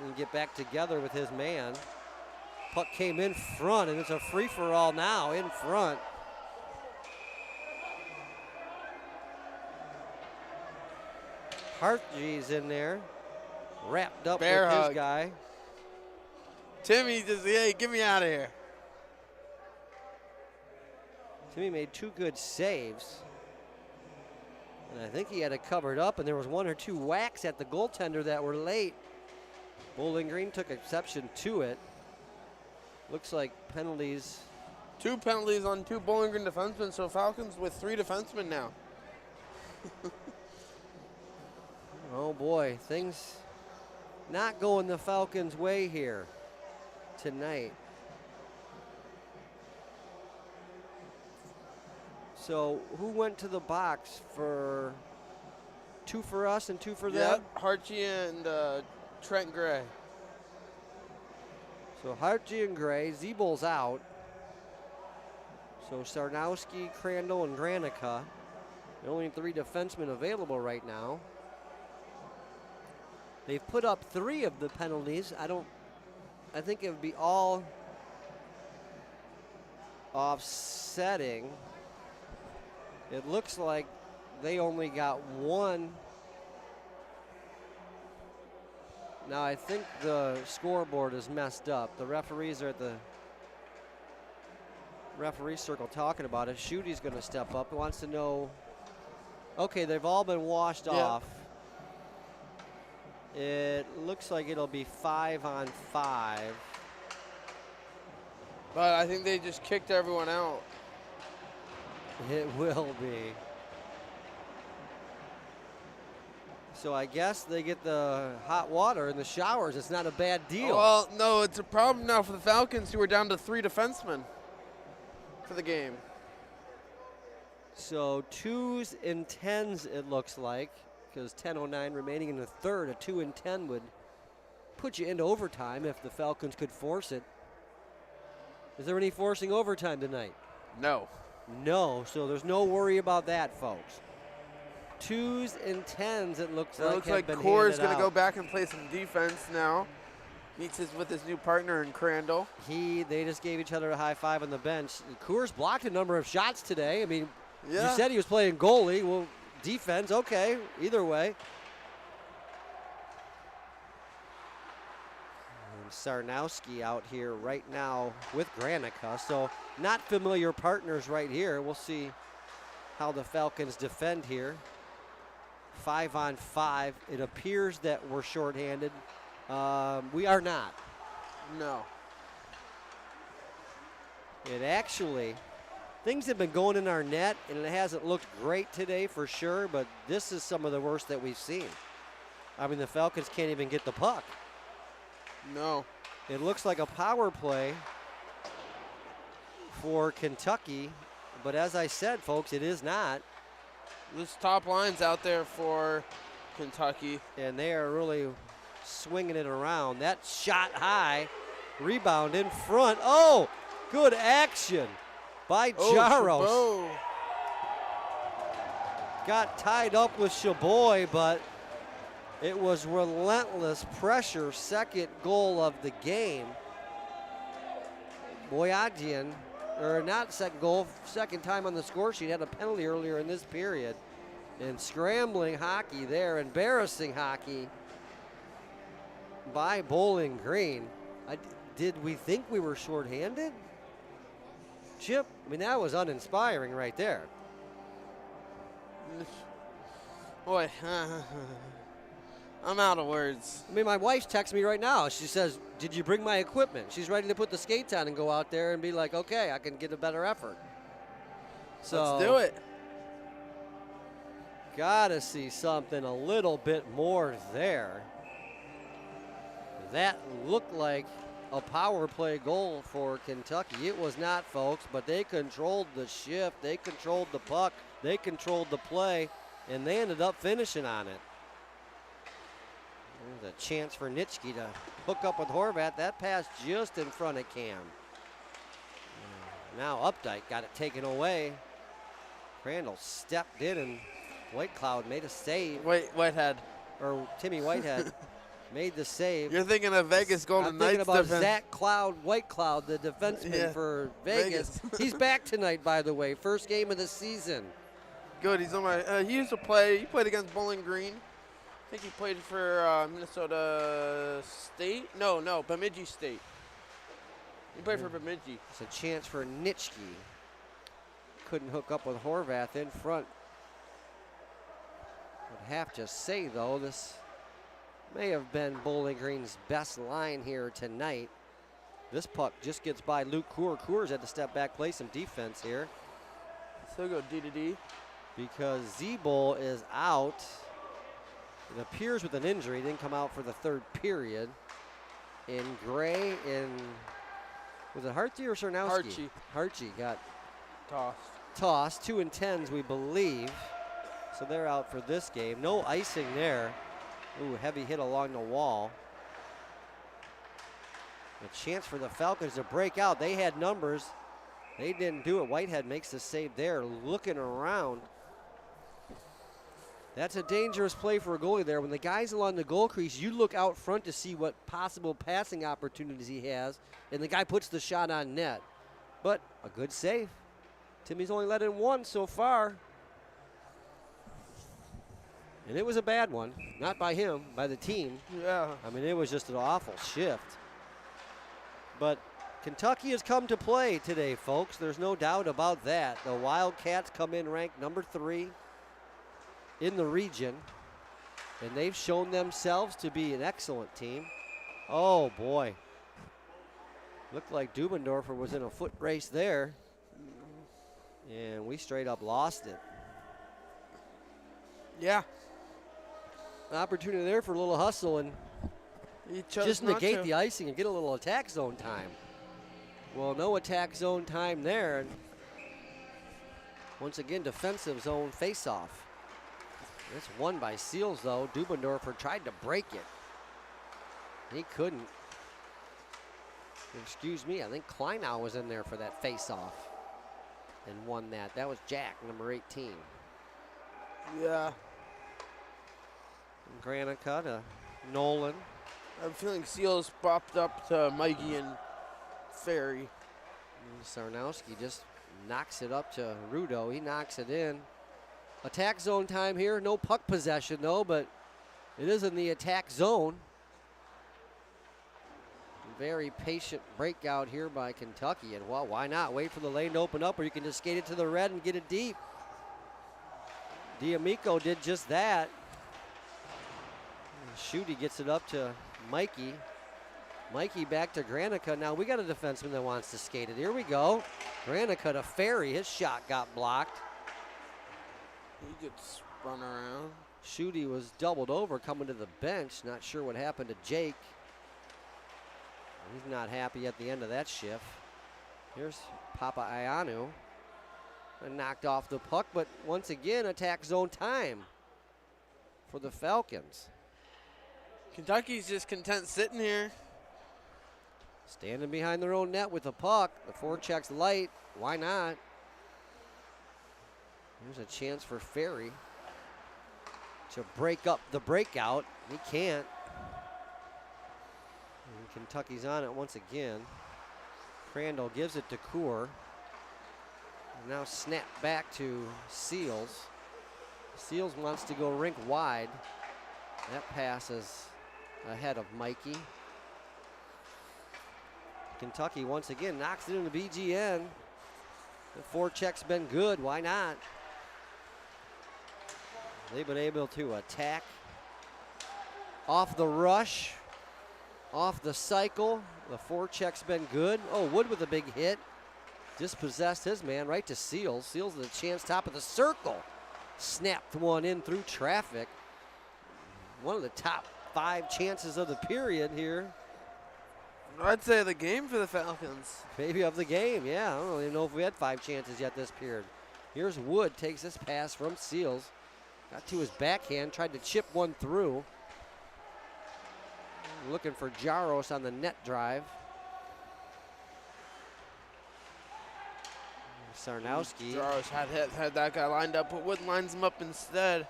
And get back together with his man. Puck came in front, and it's a free-for-all now in front. Hartg's in there, wrapped up Bear with hug. his guy. Timmy just, hey, get me out of here. Timmy made two good saves. And I think he had it covered up, and there was one or two whacks at the goaltender that were late. Bowling Green took exception to it. Looks like penalties. 2 penalties on 2 Bowling Green defensemen, so Falcons with 3 defensemen now. Oh boy, things not going the Falcons' way here tonight. So who went to the box for 2 for us and 2 for them? Harchie and Trent Gray. So Hartje and Gray, Zeebel's out. So Sarnowski, Crandall, and Granica. The only 3 defensemen available right now. They've put up 3 of the penalties. I think it would be all offsetting. It looks like they only got 1. Now I think the scoreboard is messed up. The referees are at the referee circle talking about it. Schute's going to step up. He wants to know. Okay, they've all been washed off. It looks like it'll be 5-on-5. But I think they just kicked everyone out. It will be. So I guess they get the hot water in the showers. It's not a bad deal. Well, no, it's a problem now for the Falcons, who are down to 3 defensemen for the game. So 2s and 10s, it looks like, because 10:09 remaining in the third. A 2 and 10 would put you into overtime if the Falcons could force it. Is there any forcing overtime tonight? No. No, so there's no worry about that, folks. 2s and 10s, it looks like. It looks like Core's going to go back and play some defense now. Meets with his new partner in Crandall. They just gave each other a high five on the bench. Coors blocked a number of shots today. I mean, yeah. You said he was playing goalie. Well, defense, okay, either way. And Sarnowski out here right now with Granica. So not familiar partners right here. We'll see how the Falcons defend here. 5-on-5. It appears that we're shorthanded. We are not. No. It actually, things have been going in our net, and it hasn't looked great today for sure, but this is some of the worst that we've seen. I mean, the Falcons can't even get the puck. No. It looks like a power play for Kentucky, but as I said, folks, it is not. This top line's out there for Kentucky. And they are really swinging it around. That shot high, rebound in front. Oh, good action by Jaros. Chabot. Got tied up with Chaboy, but it was relentless pressure. Second goal of the game. Boyadjian, or not second goal, second time on the score sheet, had a penalty earlier in this period. And scrambling hockey there, embarrassing hockey by Bowling Green. Did we think we were shorthanded? Chip, I mean, that was uninspiring right there. Boy, I'm out of words. I mean, my wife's texting me right now. She says, did you bring my equipment? She's ready to put the skates on and go out there and be like, okay, I can get a better effort. So let's do it. Gotta see something a little bit more there. That looked like a power play goal for Kentucky. It was not, folks, but they controlled the shift. They controlled the puck. They controlled the play, and they ended up finishing on it. There's a chance for Nitschke to hook up with Horvat. That pass just in front of Cam. Now Updike got it taken away. Crandall stepped in, and Whitecloud made a save. Whitehead. Or Timmy Whitehead made the save. You're thinking of Vegas Golden Knights. I'm thinking about defense. Zach Whitecloud, the defenseman for Vegas. He's back tonight, by the way. First game of the season. Good. He's on my. He used to play. He played against Bowling Green. I think he played for Minnesota State. No, Bemidji State. He played for Bemidji. It's a chance for Nitschke. Couldn't hook up with Horvath in front. Would have to say, though, this may have been Bowling Green's best line here tonight. This puck just gets by Luke Coor. Coors had to step back, play some defense here. Still go D to D. Because Zeebel is out. It appears with an injury. Didn't come out for the third period. And Gray and, was it Hartje or Sarnowski? Hartje got tossed. 2 and 10s, we believe. So they're out for this game. No icing there. Ooh, heavy hit along the wall. A chance for the Falcons to break out. They had numbers. They didn't do it. Whitehead makes the save there, looking around. That's a dangerous play for a goalie there. When the guy's along the goal crease, you look out front to see what possible passing opportunities he has, and the guy puts the shot on net. But a good save. Timmy's only let in one so far. And it was a bad one. Not by him, by the team. Yeah. I mean, it was just an awful shift. But Kentucky has come to play today, folks. There's no doubt about that. The Wildcats come in ranked number 3 in the region, and they've shown themselves to be an excellent team. Oh, boy. Looked like Dubendorfer was in a foot race there, and we straight up lost it. Yeah. An opportunity there for a little hustle and just negate the icing and get a little attack zone time. Well, no attack zone time there. And once again, defensive zone face-off. It's won by Seals, though. Dubendorfer tried to break it. He couldn't. Excuse me, I think Kleinow was in there for that face-off and won that. That was Jack, number 18. Yeah. From Granica to Nolan. I'm feeling Seals popped up to Mikey and Ferry. And Sarnowski just knocks it up to Rudo. He knocks it in. Attack zone time here. No puck possession, though, but it is in the attack zone. Very patient breakout here by Kentucky. And, well, why not? Wait for the lane to open up, or you can just skate it to the red and get it deep. D'Amico did just that. Schutte gets it up to Mikey. Mikey back to Granica. Now we got a defenseman that wants to skate it. Here we go. Granica to Ferry. His shot got blocked. He gets spun around. Schutte was doubled over coming to the bench. Not sure what happened to Jake. He's not happy at the end of that shift. Here's Papa Ianu. And knocked off the puck, but once again, attack zone time for the Falcons. Kentucky's just content sitting here. Standing behind their own net with the puck. The forecheck's light. Why not? Here's a chance for Ferry to break up the breakout. He can't. And Kentucky's on it once again. Crandall gives it to Coor. Now snap back to Seals. Seals wants to go rink wide. That pass is ahead of Mikey. Kentucky once again knocks it into BGN. The forecheck's been good. Why not? They've been able to attack off the rush, off the cycle. The forecheck's been good. Oh, Wood with a big hit. Dispossessed his man right to Seals. Seals with a chance top of the circle. Snapped one in through traffic. One of the top 5 chances of the period here. I'd say the game for the Falcons. Maybe of the game, yeah. I don't even know if we had 5 chances yet this period. Here's Wood, takes this pass from Seals. Got to his backhand, tried to chip one through. Looking for Jaros on the net drive. Sarnowski. Jaros had that guy lined up, but Wood lines him up instead.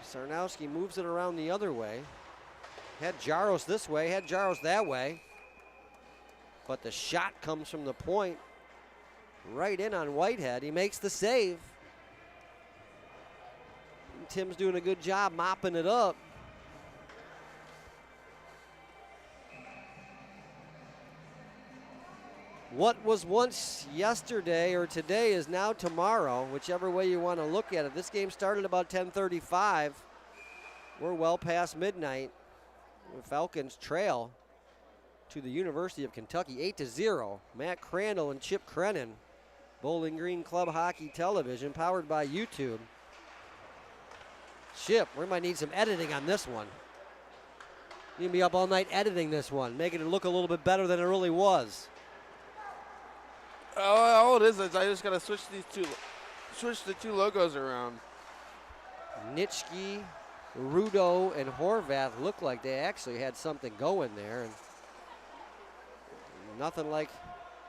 Sarnowski moves it around the other way. Had Jaros this way, had Jaros that way. But the shot comes from the point right in on Whitehead. He makes the save. And Tim's doing a good job mopping it up. What was once yesterday or today is now tomorrow, whichever way you want to look at it. This game started about 10:35. We're well past midnight. The Falcons trail to the University of Kentucky 8-0. Matt Crandall and Chip Creinin, Bowling Green Club Hockey Television, powered by YouTube. Chip, we might need some editing on this one. You'll be up all night editing this one, making it look a little bit better than it really was. All it is I just gotta switch the two logos around. Nitschke, Rudo, and Horvath look like they actually had something going there. And Nothing like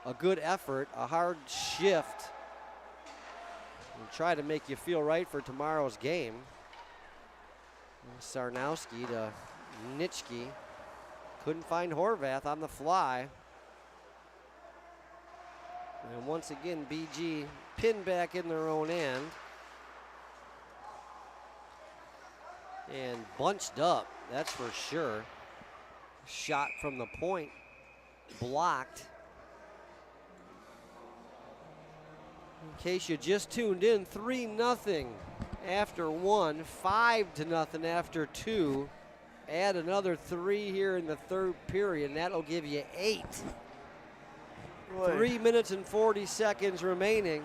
a good effort, a hard shift, and try to make you feel right for tomorrow's game. Sarnowski to Nitschke. Couldn't find Horvath on the fly. And once again, BG pinned back in their own end. And bunched up, that's for sure. Shot from the point, blocked. In case you just tuned in, 3-0 after 1, 5-0 after 2. Add another 3 here in the third period, and that'll give you 8. Boy. 3 minutes and 40 seconds remaining.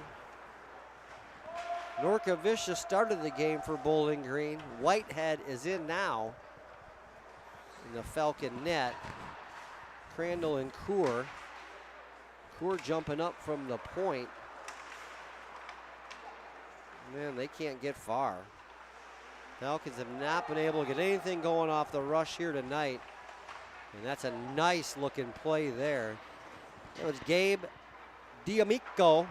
Norkovica started the game for Bowling Green. Whitehead is in now in the Falcon net. Crandall and Coor. Coor jumping up from the point. Man, they can't get far. Falcons have not been able to get anything going off the rush here tonight. And that's a nice looking play there. It was Gabe D'Amico.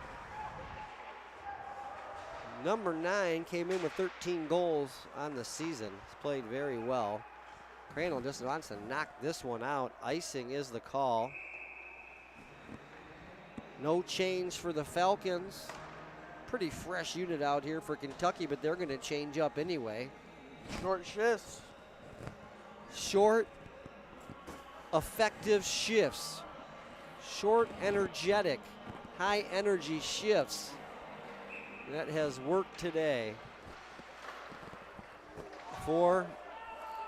Number 9 came in with 13 goals on the season. He's played very well. Crandall just wants to knock this one out. Icing is the call. No change for the Falcons. Pretty fresh unit out here for Kentucky, but they're going to change up anyway. Short shifts. Short, effective shifts. Short, energetic, high energy shifts. That has worked today for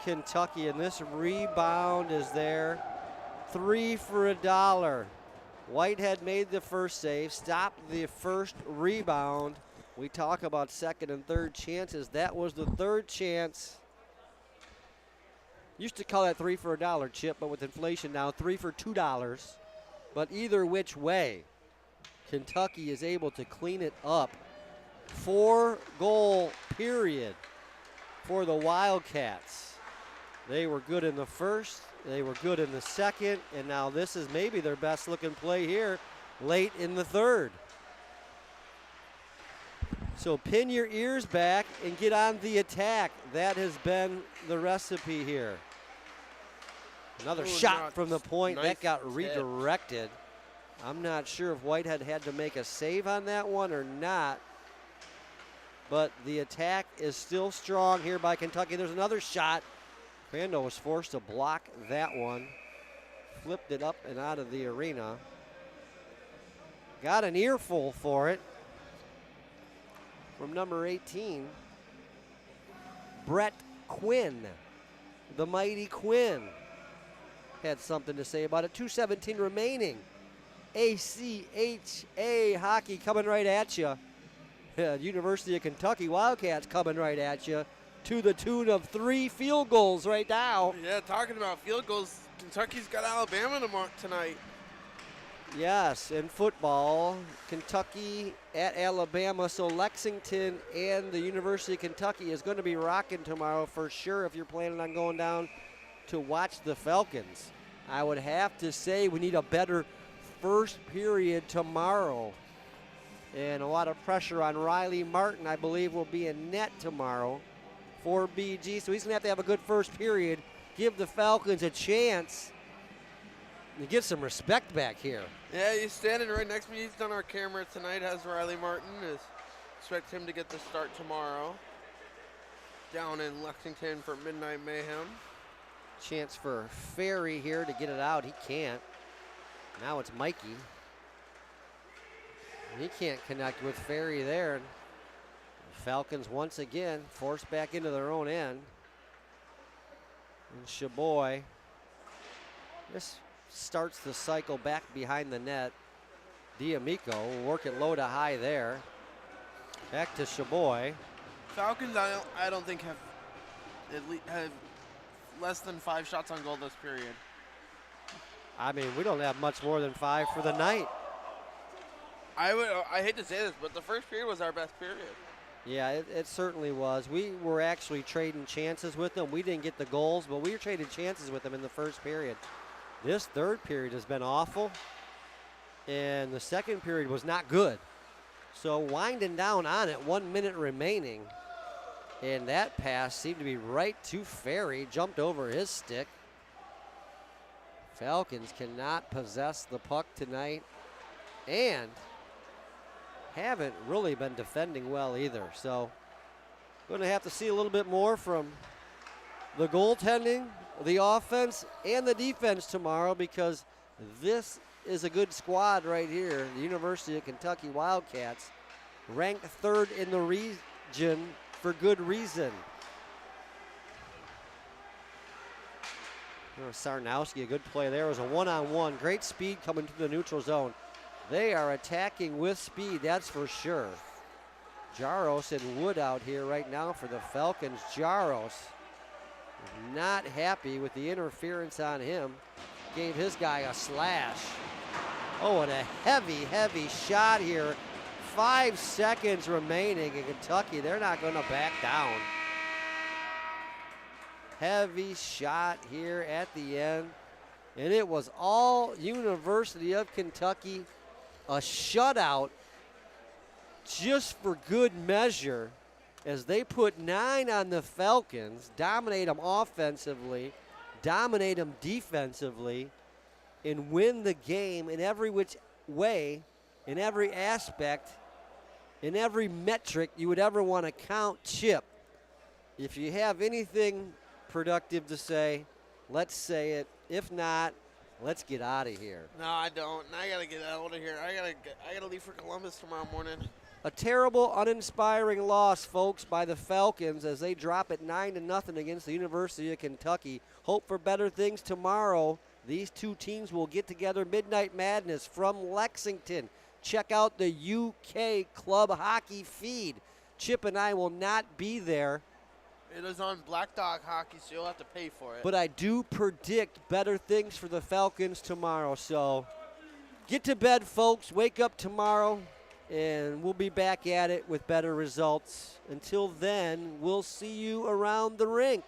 Kentucky, and this rebound is there. 3 for $1. Whitehead made the first save, stopped the first rebound. We talk about second and third chances. That was the third chance. Used to call that 3 for $1, Chip, but with inflation now, 3 for $2. But either which way, Kentucky is able to clean it up. 4-goal period for the Wildcats. They were good in the first, they were good in the second, and now this is maybe their best looking play here late in the third. So pin your ears back and get on the attack. That has been the recipe here. Another shot from the point. Nice that got redirected. I'm not sure if Whitehead had to make a save on that one or not. But the attack is still strong here by Kentucky. There's another shot. Crandall was forced to block that one. Flipped it up and out of the arena. Got an earful for it from number 18. Brett Quinn, the mighty Quinn, had something to say about it. 2:17 remaining. ACHA hockey coming right at you. University of Kentucky Wildcats coming right at you to the tune of 3 field goals right now. Yeah, talking about field goals, Kentucky's got Alabama tonight. Yes, in football, Kentucky at Alabama. So Lexington and the University of Kentucky is going to be rocking tomorrow for sure if you're planning on going down to watch the Falcons. I would have to say we need a better first period tomorrow. And a lot of pressure on Riley Martin, I believe, will be in net tomorrow for BG. So he's going to have a good first period, give the Falcons a chance to get some respect back here. Yeah, he's standing right next to me. He's on our camera tonight, has Riley Martin. Expect him to get the start tomorrow down in Lexington for Midnight Mayhem. Chance for Ferry here to get it out. He can't. Now it's Mikey. He can't connect with Ferry there. Falcons once again forced back into their own end. And Chaboy. This starts the cycle back behind the net. D'Amico will work it low to high there. Back to Chaboy. Falcons, I don't think have less than 5 shots on goal this period. I mean, we don't have much more than 5 for the night. I hate to say this, but the first period was our best period. Yeah, it certainly was. We were actually trading chances with them. We didn't get the goals, but we were trading chances with them in the first period. This third period has been awful. and the second period was not good. So winding down on it, 1 minute remaining. And that pass seemed to be right to Ferry, jumped over his stick. Falcons cannot possess the puck tonight and haven't really been defending well either. So going to have to see a little bit more from the goaltending, the offense, and the defense tomorrow, because this is a good squad right here. The University of Kentucky Wildcats, ranked 3rd in the region for good reason. Sarnowski, a good play there. It was a one-on-one. Great speed coming to the neutral zone. They are attacking with speed, that's for sure. Jaros and Wood out here right now for the Falcons. Jaros not happy with the interference on him. Gave his guy a slash. Oh, and a heavy, heavy shot here. 5 seconds remaining in Kentucky. They're not going to back down. Heavy shot here at the end. And it was all University of Kentucky. A shutout just for good measure, as they put 9 on the Falcons, dominate them offensively, dominate them defensively, and win the game in every which way, in every aspect, in every metric you would ever want to count. Chip, if you have anything productive to say, let's say it. If not, let's get out of here. No, I don't. I gotta get out of here. I gotta leave for Columbus tomorrow morning. A terrible, uninspiring loss, folks, by the Falcons as they drop it 9-0 against the University of Kentucky. Hope for better things tomorrow. These two teams will get together. Midnight Madness from Lexington. Check out the UK Club Hockey feed. Chip and I will not be there. It is on Black Dog Hockey, so you'll have to pay for it. But I do predict better things for the Falcons tomorrow. So get to bed, folks. Wake up tomorrow, and we'll be back at it with better results. Until then, we'll see you around the rink.